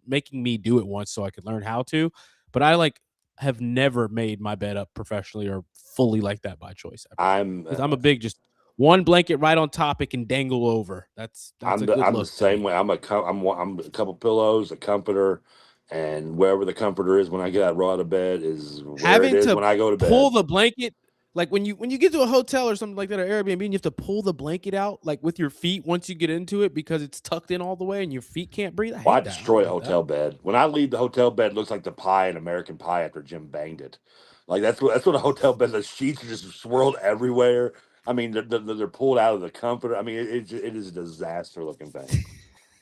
making me do it once so I could learn how to, but I have never made my bed up professionally or fully like that by choice. I'm a big just one blanket right on top it can dangle over. I'm the same way. I'm a couple pillows, a comforter. And wherever the comforter is when I get out of bed is where it is when I go to bed. Pull the blanket, like when you get to a hotel or something like that or Airbnb, and you have to pull the blanket out like with your feet once you get into it because it's tucked in all the way and your feet can't breathe. I destroy a hotel bed. When I leave the hotel bed, it looks like the pie in American Pie after Jim banged it. Like that's what a hotel bed. The sheets are just swirled everywhere. I mean, they're pulled out of the comforter. I mean, it is a disaster looking thing.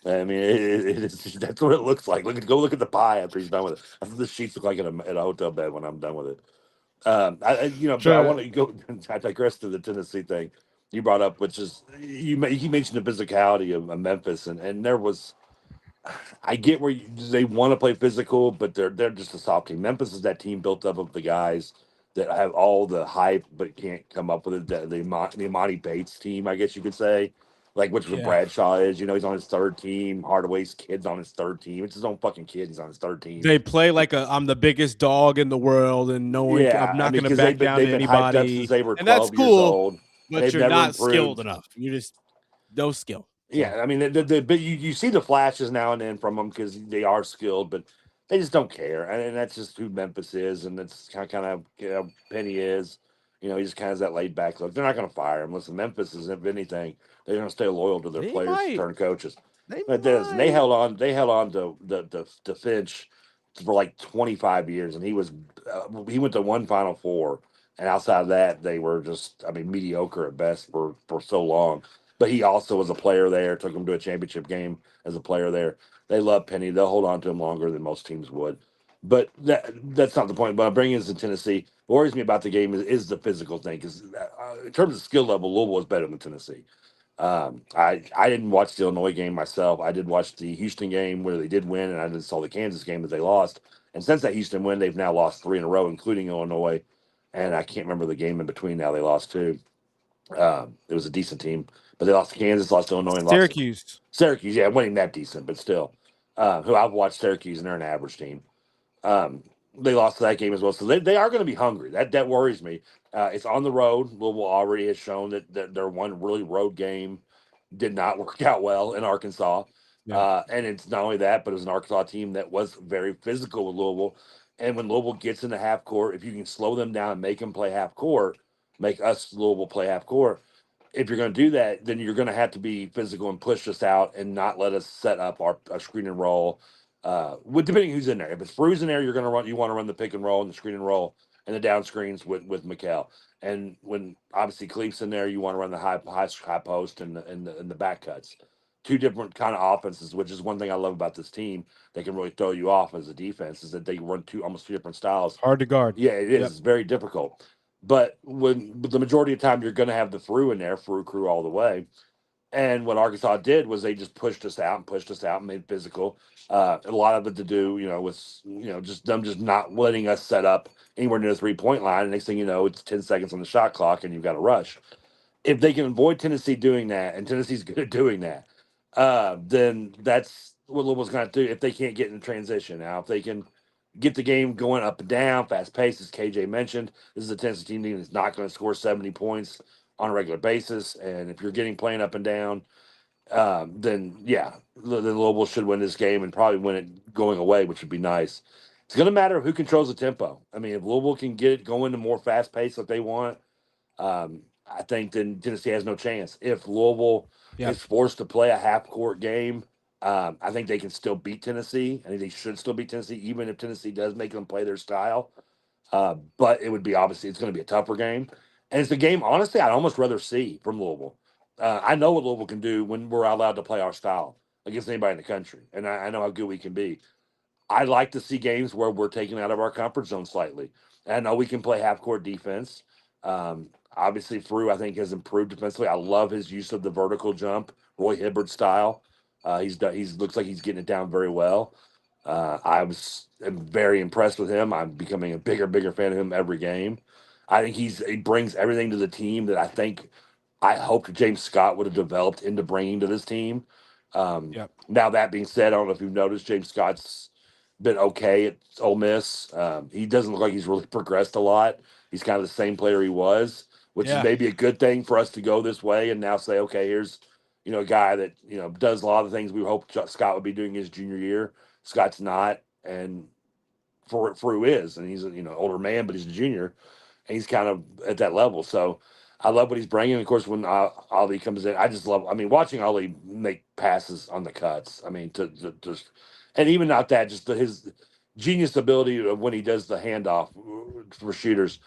I mean, that's what it looks like. Go look at the pie after he's done with it. That's what the sheets look like at a hotel bed when I'm done with it. Sure. I want to go. I digress to the Tennessee thing you brought up, which is you mentioned the physicality of Memphis, and there was. I get where they want to play physical, but they're just a soft team. Memphis is that team built up of the guys that have all the hype but can't come up with it. The Imani Bates team, I guess you could say. Like, which what Bradshaw is, he's on his third team. Hardaway's kid's on his third team. It's his own fucking kid. He's on his third team. They play like I'm the biggest dog in the world, and I'm not going to back down to anybody. Since they were 12 and that's cool, years old. But you're not skilled enough. You just no skill. Yeah, I mean, but you see the flashes now and then from them because they are skilled, but they just don't care, and that's just who Memphis is, and that's kind of Penny is. He just kind of has that laid back look. They're not going to fire him. Listen, Memphis is, if anything, they're going to stay loyal to their players, turn coaches. They held on to Finch for like 25 years, and he went to one Final Four, and outside of that, they were just mediocre at best for so long. But he also was a player there, took him to a championship game as a player there. They love Penny. They'll hold on to him longer than most teams would. But that's not the point. But I'm bringing this in Tennessee. What worries me about the game is the physical thing because in terms of skill level, Louisville is better than Tennessee. I didn't watch the Illinois game myself. I did watch the Houston game where they did win, and I did saw the Kansas game that they lost. And since that Houston win, they've now lost 3 in a row, including Illinois. And I can't remember the game in between. Now they lost 2. It was a decent team, but they lost to Kansas, lost to Illinois, and lost to Syracuse. Syracuse. Yeah, winning that decent, but still, who I've watched Syracuse, and they're an average team. Um, they lost to that game as well, so they are going to be hungry. That worries me. It's on the road. Louisville already has shown that their one really road game did not work out well in Arkansas. Yeah. And it's not only that, but it was an Arkansas team that was very physical with Louisville. And when Louisville gets into half court, if you can slow them down and make them play half court, make us Louisville play half court. If you're going to do that, then you're going to have to be physical and push us out and not let us set up our screen and roll. With depending who's in there. If it's Fru's in there, you're going to run. You want to run the pick and roll and the screen and roll and the down screens with Mikal. And when obviously Cleef's in there, you want to run the high post and the back cuts. 2 different kind of offenses, which is one thing I love about this team. They can really throw you off as a defense. Is that they run almost 2 different styles. Hard to guard. Yeah, it is. Yep. It's very difficult. But the majority of the time you're going to have the Fru in there, Fru crew all the way. And what Arkansas did was they just pushed us out and made it physical. A lot of it to do, with just them just not letting us set up anywhere near the 3-point line. And next thing you know, it's 10 seconds on the shot clock, and you've got to rush. If they can avoid Tennessee doing that, and Tennessee's good at doing that, then that's what Louisville's going to do. If they can't get in transition now, if they can get the game going up and down, fast pace, as KJ mentioned, this is a Tennessee team that's not going to score 70 points on a regular basis. And if you're getting playing up and down, then yeah, then Louisville should win this game and probably win it going away, which would be nice. It's going to matter who controls the tempo. I mean, if Louisville can get it going to more fast pace like they want, I think then Tennessee has no chance. If Louisville is forced to play a half court game, I think they can still beat Tennessee. I think they should still beat Tennessee, even if Tennessee does make them play their style. But it would be it's going to be a tougher game. And it's a game, honestly, I'd almost rather see from Louisville. I know what Louisville can do when we're allowed to play our style against anybody in the country. And I know how good we can be. I like to see games where we're taken out of our comfort zone slightly. And I know we can play half court defense. Obviously, Fru, I think, has improved defensively. I love his use of the vertical jump, Roy Hibbert style. He's looks like he's getting it down very well. I'm very impressed with him. I'm becoming a bigger fan of him every game. I think he brings everything to the team that I hoped James Scott would have developed into bringing to this team. Now that being said, I don't know if you've noticed James Scott's been okay at Ole Miss. He doesn't look like he's really progressed a lot. He's kind of the same player he was, which is maybe a good thing for us to go this way and now say, okay, here's a guy that does a lot of the things we hoped Scott would be doing his junior year. Scott's not, and Fru is, and he's older man, but he's a junior, and he's kind of at that level. So I love what he's bringing. Of course, when Ali comes in, I just love. I mean, watching Ali make passes on the cuts. I mean, to just, and even not that, just his genius ability of when he does the handoff for shooters.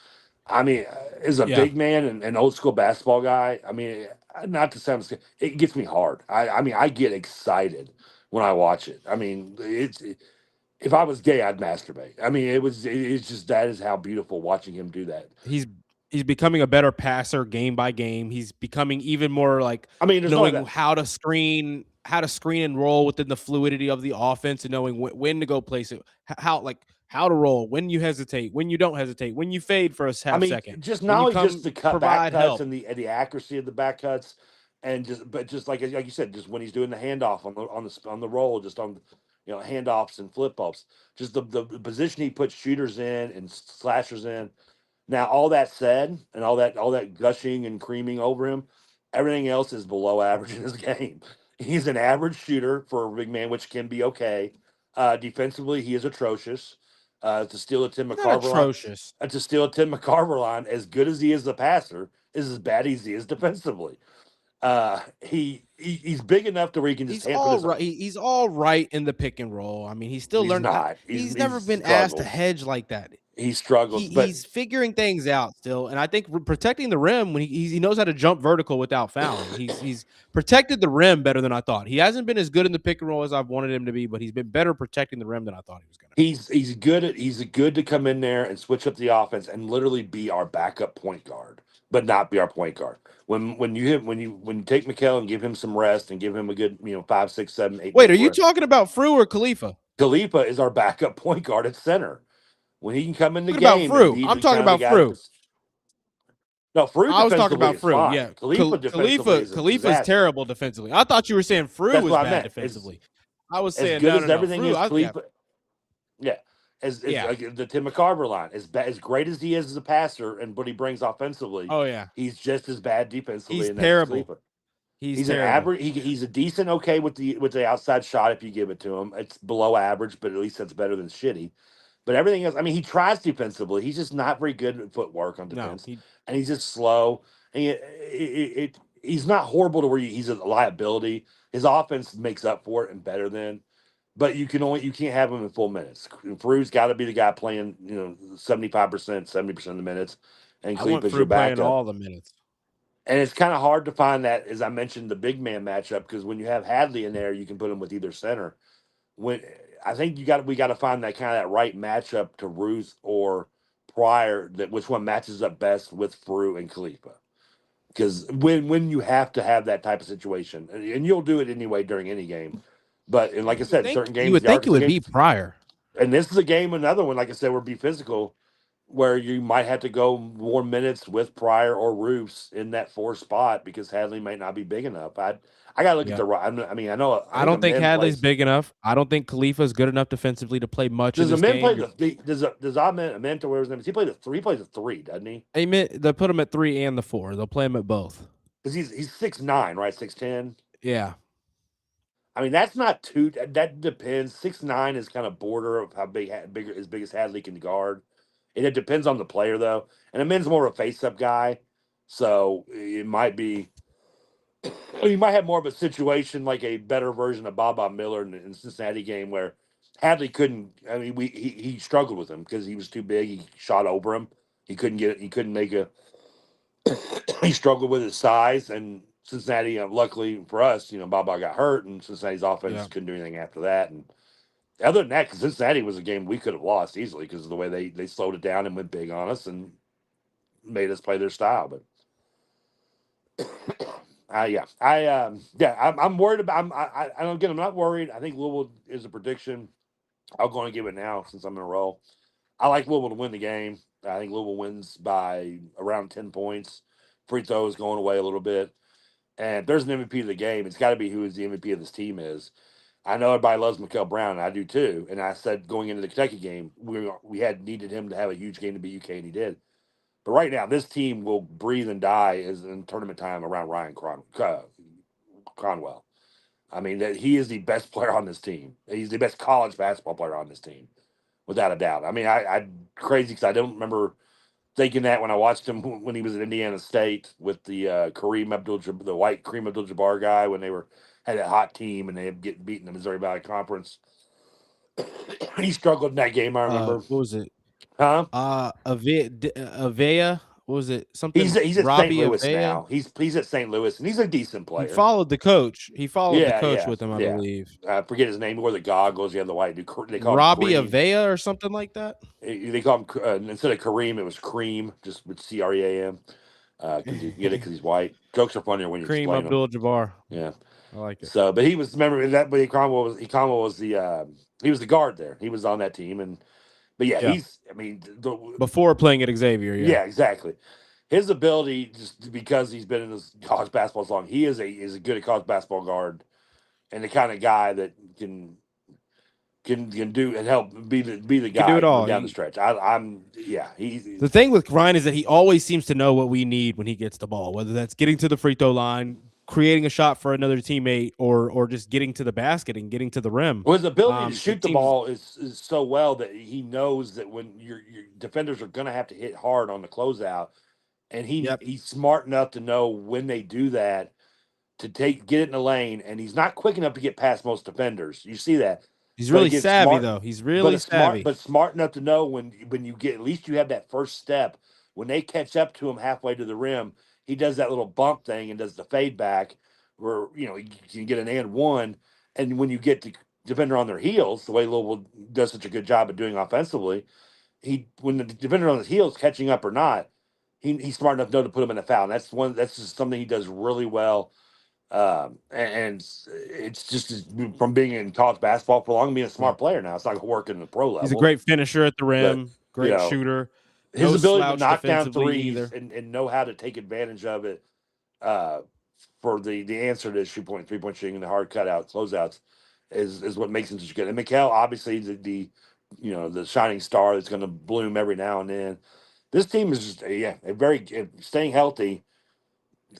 I mean, as a big man and an old school basketball guy, I mean, not to sound, it gets me hard. I mean, I get excited when I watch it. I mean, if I was gay, I'd masturbate. I mean, it's just that is how beautiful watching him do that. He's becoming a better passer game by game. He's becoming even more like knowing how to screen and roll within the fluidity of the offense and knowing when to go place it, how to roll, when you hesitate, when you don't hesitate, when you fade for a half second. Just not only just the back cuts and the accuracy of the back cuts, and just like you said, just when he's doing the handoff on the roll, just on handoffs and flip ups, just the position he puts shooters in and slashers in. Now, all that said, and all that gushing and creaming over him, everything else is below average in his game. He's an average shooter for a big man, which can be okay. Defensively, he is atrocious. To steal a Tim McCarver line, as good as he is the passer, is as bad as he is defensively. He's big enough to where he can just he's all right in the pick and roll. I mean, he's still learning. He's never been asked to hedge like that. he struggles, but he's figuring things out still, and I think protecting the rim when he knows how to jump vertical without fouling. He's protected the rim better than I thought. He hasn't been as good in the pick and roll as I've wanted him to be, but he's been better protecting the rim than I thought he was going to. he's good to come in there and switch up the offense and literally be our backup point guard, but not be our point guard. When you take Mikal and give him some rest and give him a good 5, 6, 7, 8 Wait, are minutes you rest. talking about Frew or Khalifa? Khalifa is our backup point guard at center. When he can come in the Talking about game and Frew. be I'm the talking kind of the about guy Frew. no, Frew I was talking defensively about is Frew. fine. Yeah, Khalifa defensively is a Khalifa is disaster. terrible defensively. I thought you were saying Frew That's was what I bad meant. defensively. I was As saying good no, as no, no. everything Frew, is, Khalifa. Yeah. Yeah. The Tim McCarver line, as great as he is as a passer and what he brings offensively, Oh yeah, he's just as bad defensively, he's and that's terrible. Khalifa. He's an terrible. average. He's a decent okay with the outside shot if you give it to him. It's below average, but at least that's better than shitty. But everything else, I mean, he tries defensively. He's just not very good at footwork on No, defense, and he's just slow. And he's not horrible to where he's a liability. His offense makes up for it and better than. But you can't have him in full minutes. Frew's got to be the guy playing 75%, 70% of the minutes, and I want Khalifa's your Frew playing backup. all the minutes. And it's kind of hard to find that, as I mentioned, the big man matchup, because when you have Hadley in there, you can put him with either center. When I think we got to find that kind of that right matchup to Ruth or Pryor, that which one matches up best with Frew and Khalifa. Because when you have to have that type of situation, and you'll do it anyway during any game, but and like I said, certain You games, would the think it Arkansas would be games, Pryor. and this is a game, another one, like I said, would be physical, where you might have to go more minutes with Pryor or Roofs in that 4 spot because Hadley might not be big enough. I gotta look at the right. I mean, I know. I don't think Hadley's plays. big enough. I don't think Khalifa's good enough defensively to play much Does in a this man play game. does Amen to where his name is? He plays a 3, doesn't he? They put him at 3 and the 4. They'll play him at both. Because he's 6'9", right? 6'10". Yeah. I mean, that's not too. That depends. 6'9" is kind of border of how big as Hadley can guard. And it depends on the player though. And Amen's more of a face-up guy, so it might be. You might have more of a situation like a better version of Baba Miller in the Cincinnati game where Hadley couldn't. I mean, he struggled with him because he was too big. He shot over him. He couldn't get it. He couldn't make a. He struggled with his size, and Cincinnati, luckily for us, Baba got hurt, and Cincinnati's offense couldn't do anything after that. And other than that, Cincinnati was a game we could have lost easily because of the way they slowed it down and went big on us and made us play their style. But I'm worried about. I don't get. I'm not worried. I think Louisville is a prediction. I'm going to give it now since I'm in a row. I like Louisville to win the game. I think Louisville wins by around 10 points. Free throws going away a little bit. And if there's an MVP of the game, it's got to be who is the MVP of this team is. I know everybody loves Mikal Brown, and I do too. And I said going into the Kentucky game, we had needed him to have a huge game to beat UK, and he did. But right now, this team will breathe and die as in tournament time around Ryan Cronwell. I mean, that he is the best player on this team. He's the best college basketball player on this team, without a doubt. I mean, I'm crazy because I don't remember thinking that when I watched him when he was at Indiana State with the the white Kareem Abdul-Jabbar guy when they had a hot team and they had getting beaten in the Missouri Valley Conference. He struggled in that game. I remember. What was it? Huh? Avea. What was it? Something. He's at St. Robbie Louis Avea? now. He's at St. Louis and he's a decent player. He followed the coach. With him, I believe. I forget his name. He wore the goggles. He had the white. They call Robbie him Avea or something like that. They call him instead of Kareem, it was Cream, just with CREAM. Because you get it because he's white. Jokes are funnier when you Kareem explain them. Abdul-Jabbar. Yeah, I like it. So, but he was Cromwell was the he was the guard there. He was on that team, but he's before playing at Xavier. Yeah, exactly. His ability, just because he's been in this college basketball so long, he is a good at college basketball guard, and the kind of guy that can do and help be the guy do it all down the stretch. The thing with Ryan is that he always seems to know what we need when he gets the ball, whether that's getting to the free throw line, creating a shot for another teammate, or just getting to the basket and getting to the rim. Well, his ability to shoot the ball is so well that he knows that when your defenders are going to have to hit hard on the closeout, and he's smart enough to know when they do that to get it in the lane, and he's not quick enough to get past most defenders. You see that. He's but really again, savvy smart, though. He's really savvy. but smart enough to know when you get, at least you have that first step. When they catch up to him halfway to the rim, he does that little bump thing and does the fade back, where you can get an and one. And when you get the defender on their heels, the way Louisville does such a good job of doing offensively, when the defender on his heels, catching up or not, he's smart enough to know to put him in a foul. And that's just something he does really well. And it's just from being in college basketball for long, being a smart player now. It's not gonna work in the pro He's a level, great finisher at the but rim, you great know shooter, his no ability to slouch knock down defensively threes either. and know how to take advantage of it, uh, for the answer to 3-point shooting and the hard cutout closeouts is what makes him such good. And Mikal, obviously the shining star that's going to bloom every now and then. This team is just a very staying healthy.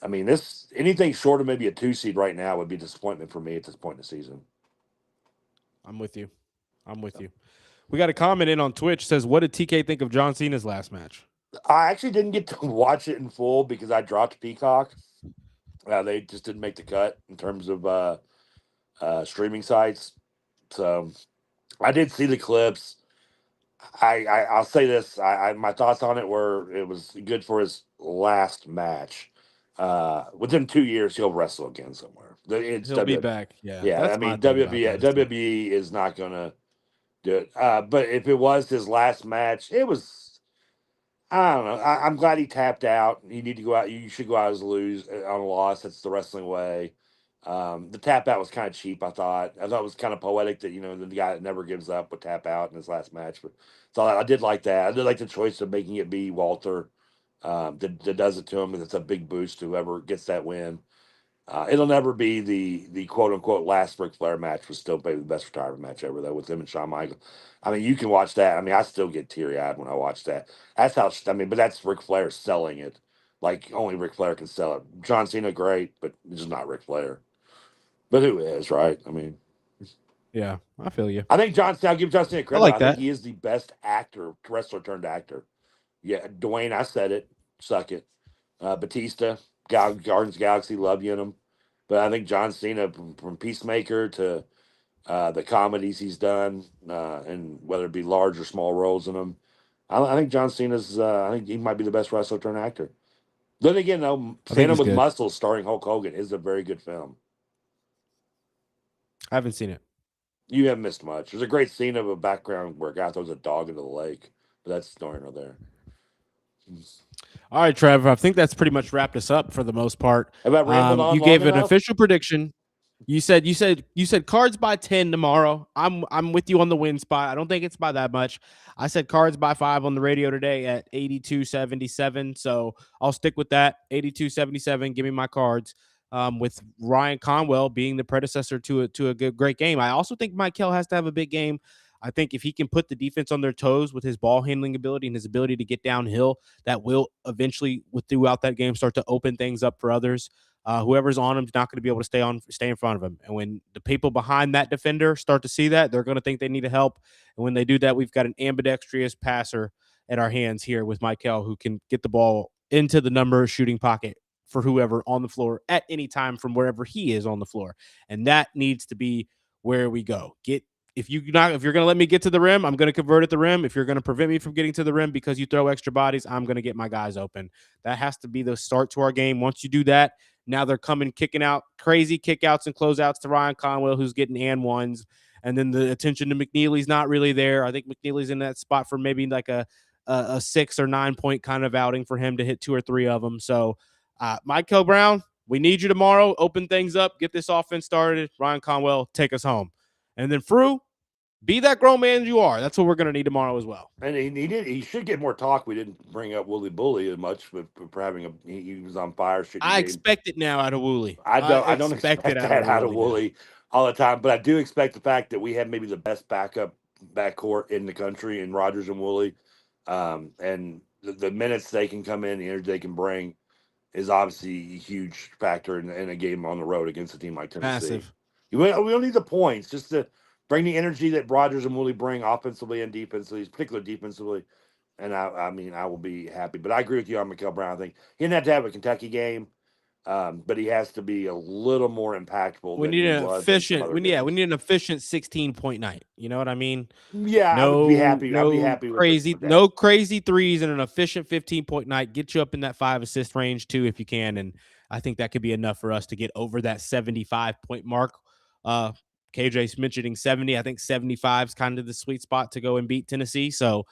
I mean, this anything short of maybe a 2 seed right now would be disappointment for me at this point in the season. I'm with you. I'm with you. We got a comment in on Twitch says, "What did TK think of John Cena's last match?" I actually didn't get to watch it in full because I dropped Peacock. They just didn't make the cut in terms of streaming sites. So I did see the clips. I'll say this. My thoughts on it were it was good for his last match. Within 2 years, he'll wrestle again somewhere. It's He'll be W. back. Yeah, Yeah, I that's my mean thing about that. WWE is not gonna do it. But if it was his last match, it was. I don't know. I'm glad he tapped out. You need to go out. You should go out as a lose on a loss. That's the wrestling way. The tap out was kind of cheap. I thought it was kind of poetic that the guy that never gives up would tap out in his last match. But so I did like that. I did like the choice of making it be Walter that does it to him, because it's a big boost to whoever gets that win. It'll never be the quote unquote last Ric Flair match. Was still maybe the best retirement match ever though, with him and Shawn Michaels. I mean, you can watch that. I mean, I still get teary eyed when I watch that. That's how. I mean, but that's Ric Flair selling it, like only Ric Flair can sell it. John Cena, great, but it's just not Ric Flair. But who is, right? I mean, Yeah, I feel you. I think John Cena. I'll give John Cena I credit. like I think that. he is the best actor, wrestler turned actor. Yeah, Dwayne, I said it. Suck it. Batista, Guardians of the Galaxy, love you in him. But I think John Cena, from Peacemaker to the comedies he's done, and whether it be large or small roles in them, I think John Cena's. I think he might be the best wrestler turned actor. Then again, though, I think Stand Up he's with good. Muscles starring Hulk Hogan is a very good film. I haven't seen it. You haven't missed much. There's a great scene of a background where a guy throws a dog into the lake, but that's nowhere near there. All right, Trevor. I think that's pretty much wrapped us up for the most part. Have I rambled on You long gave an enough? official prediction. You said Cards by 10 tomorrow. I'm with you on the win spot. I don't think it's by that much. I said Cards by 5 on the radio today at 82-77. So I'll stick with that. 82-77. Give me my Cards. With Ryan Conwell being the predecessor to a great game. I also think Mike Kell has to have a big game. I think if he can put the defense on their toes with his ball handling ability and his ability to get downhill, that will eventually, throughout that game, start to open things up for others. Whoever's on him is not going to be able to stay in front of him. And when the people behind that defender start to see that, they're going to think they need help. And when they do that, we've got an ambidextrous passer at our hands here with Michael, who can get the ball into the number shooting pocket for whoever on the floor at any time from wherever he is on the floor. And that needs to be where we go. If you're going to let me get to the rim, I'm going to convert at the rim. If you're going to prevent me from getting to the rim because you throw extra bodies, I'm going to get my guys open. That has to be the start to our game. Once you do that, now they're kicking out crazy kickouts and closeouts to Ryan Conwell, who's getting and ones. And then the attention to McNeely's not really there. I think McNeely's in that spot for maybe like a 6 or 9 point kind of outing for him to hit 2 or 3 of them. So, Michael Brown, we need you tomorrow. Open things up, get this offense started. Ryan Conwell, take us home. And then Frew, be that grown man you are. That's what we're going to need tomorrow as well. And he should get more talk. We didn't bring up Wooly Bully as much, but for having he was on fire. I expect it now out of Wooly. I don't expect that out of Wooly all the time, but I do expect the fact that we have maybe the best backcourt in the country in Rogers and Wooly, and the minutes they can come in, the energy they can bring, is obviously a huge factor in a game on the road against a team like Tennessee. Massive. We don't need the points, just to bring the energy that Rogers and Woolley bring offensively and defensively, particularly defensively. And I mean, I will be happy. But I agree with you on Mikel Brown. I think he didn't have to have a Kentucky game. But he has to be a little more impactful We than need he an was in some efficient. other We games. need an efficient 16-point night. You know what I mean? Yeah, I would be No, happy. I'd be no happy with crazy, with that. no crazy threes, and an efficient 15-point night. Get you up in that 5 assist range too, if you can. And I think that could be enough for us to get over that 75-point mark. Uh, KJ's mentioning 70. I think 75 is kind of the sweet spot to go and beat Tennessee. So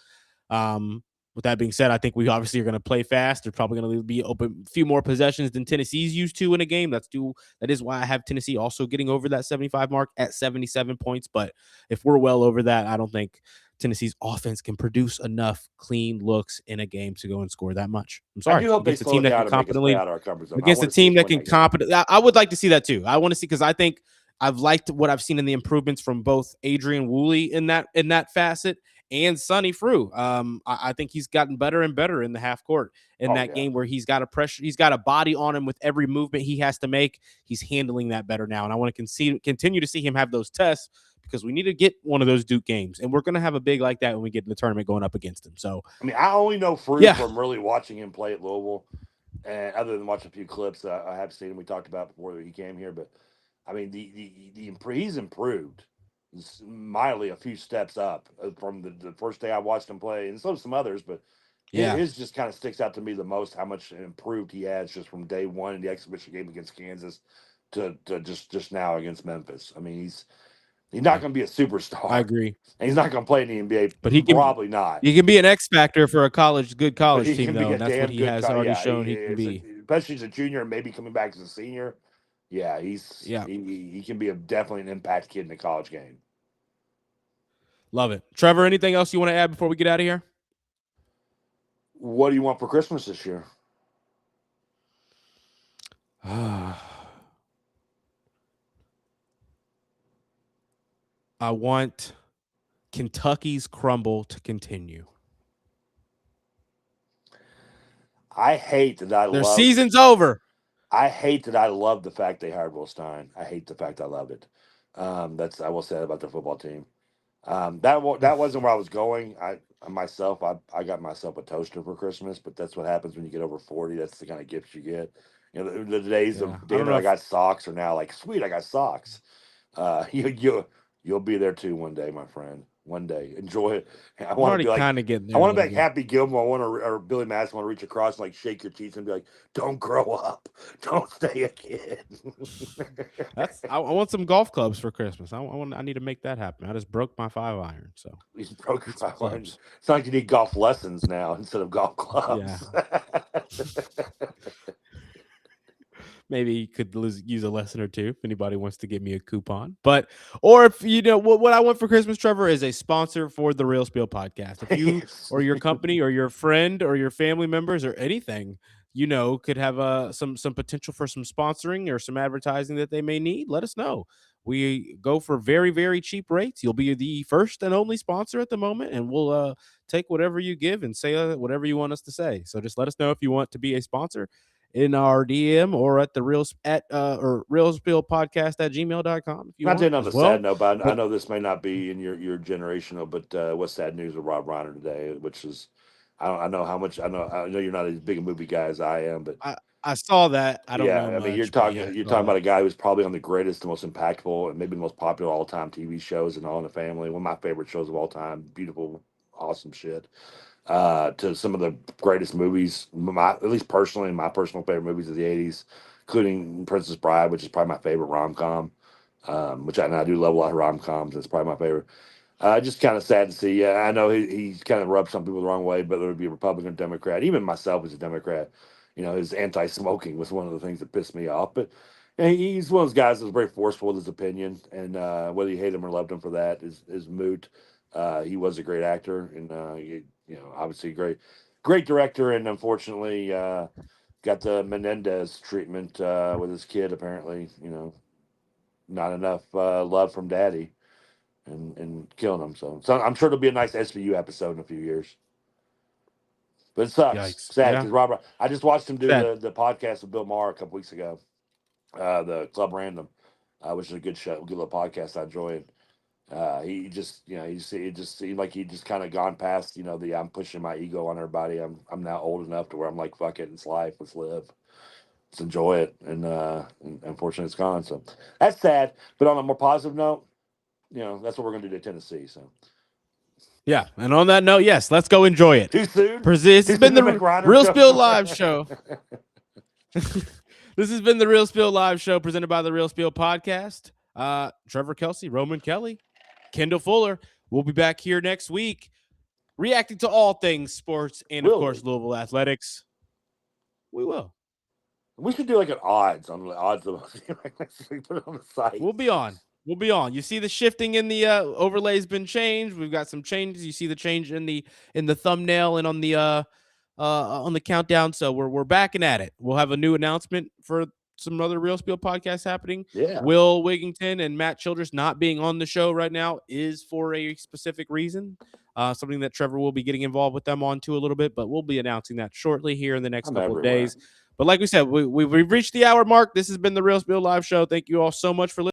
with that being said, I think we obviously are going to play fast. They're probably going to be open a few more possessions than Tennessee's used to in a game. That is why I have Tennessee also getting over that 75 mark at 77 points. But if we're well over that, I don't think Tennessee's offense can produce enough clean looks in a game to go and score that much. I'm I sorry. do hope they Against a slow team it that can down and make us play competently out of our comfort zone. I against a want to see team us that win can that game. I would like to see that too. I want to see, because I think I've liked what I've seen in the improvements from both Adrian Woolley in that facet and Sonny Frew. I think he's gotten better and better in the half court in Oh that yeah. game where he's got a body on him with every movement he has to make. He's handling that better now, and I want to continue to see him have those tests, because we need to get one of those Duke games, and we're going to have a big like that when we get in the tournament going up against him. So I mean, I only know Frew yeah, from really watching him play at Louisville, and other than watching a few clips I have seen him. We talked about before he came here, but I mean, he's improved mildly, a few steps up from the first day I watched him play, and so have some others, but yeah, his just kind of sticks out to me the most. How much improved he has just from day one in the exhibition game against Kansas to just now against Memphis. I mean, he's not yeah. going to be a I superstar, agree, and he's not going to play in the but he NBA. can Probably not. he can be an X factor for a good But college he team can be though, a and that's what damn he good. has already Yeah, he shown he can is, be. especially as a junior and maybe coming back as a senior. Yeah, Yeah, he can be definitely an impact kid in the college game. love it. Trevor, anything else you want to add before we get out of here? What do you want for Christmas this year? I want Kentucky's crumble to continue. I hate that I Their love. season's over. I hate that I love the fact they hired Will Stein. I hate the fact I loved it. That's I will say that about the football team. That wasn't where I was going. I got myself a toaster for Christmas, but that's what happens when you get over 40. That's the kind of gifts you get. You know, the days Yeah, of I don't damn it, know I if got socks are now like sweet. I got socks. You'll be there too one day, my friend. One day, enjoy it. I I'm want to already be like kind of getting I there a want to be little like bit. Happy Gilmore. I want to or Billy Madison want to reach across and like shake your teeth and be like, "Don't grow up. Don't stay a kid." I want some golf clubs for Christmas. I need to make that happen. I just broke my 5 iron, so He's broke need some your five. clubs. It's not like you need golf lessons now instead of golf Yeah, clubs. maybe you could use a lesson or two if anybody wants to give me a coupon. But or if you know what I want for Christmas, Trevor, is a sponsor for the Real Spiel podcast. If you Yes. or your company or your friend or your family members or anything, could have some potential for some sponsoring or some advertising that they may need, let us know. We go for very, very cheap rates. You'll be the first and only sponsor at the moment, and we'll take whatever you give and say whatever you want us to say. So just let us know if you want to be a sponsor in our DM or at the real at or realspill podcast at gmail.com if you Not to want end on as a sad well. note, but I But know this may not be in your generational, but what's sad news with Rob Reiner today, which is I know how much I know you're not as big a movie guy as I am, but I saw that. I don't know yeah, I mean much, but yeah, I you're saw talking that. about a guy who's probably on the greatest, the most impactful, and maybe the most popular all time TV shows and All in the Family, one of my favorite shows of all time. Beautiful, awesome shit. To some of the greatest movies, at least personally, my personal favorite movies of the '80s, including Princess Bride, which is probably my favorite rom com. Which and I do love a lot of rom coms. It's probably my favorite. Just kind of sad to see. Yeah, I know he's kind of rubbed some people the wrong way, but whether it be a Republican, Democrat, even myself as a Democrat, his anti-smoking was one of the things that pissed me off. But he's one of those guys that was very forceful with his opinion, and whether you hate him or loved him for that is moot. He was a great actor, and obviously a great director, and unfortunately got the Menendez treatment with his kid. Apparently, not enough love from daddy and killing him. So I'm sure it'll be a nice SVU episode in a few years. But it sucks. Yikes. Sad Yeah. because Robert, I just watched him do Sad. the podcast with Bill Maher a couple weeks ago, the Club Random, which is a good show, good little podcast I enjoyed. He just, it just seemed like he just kind of gone past, the I'm pushing my ego on everybody. I'm now old enough to where I'm like, fuck it, it's life, let's live. let's enjoy it. And unfortunately, it's gone. So that's sad. But on a more positive note, that's what we're going to do to Tennessee. So Yeah, and on that note, yes, let's go enjoy it. too soon. This has been to the make Reiner Real show. Spiel Live show. This has been the Real Spiel Live show presented by the Real Spiel Podcast. Trevor, Kelsey, Roman, Kelly, Kendall Fuller. We'll be back here next week reacting to all things sports and, of course, Louisville athletics. We will. We should do like an odds on the odds of put it on the site. We'll be on. You see the shifting in the overlay's been changed. We've got some changes. You see the change in the thumbnail and on the countdown. So we're backing at it. We'll have a new announcement for some other Real Spiel podcasts happening. Yeah. Will Wigington and Matt Childress not being on the show right now is for a specific reason. Something that Trevor will be getting involved with them on too a little bit, but we'll be announcing that shortly here in the next couple of days. But like we said, we've reached the hour mark. This has been the Real Spiel Live show. Thank you all so much for listening.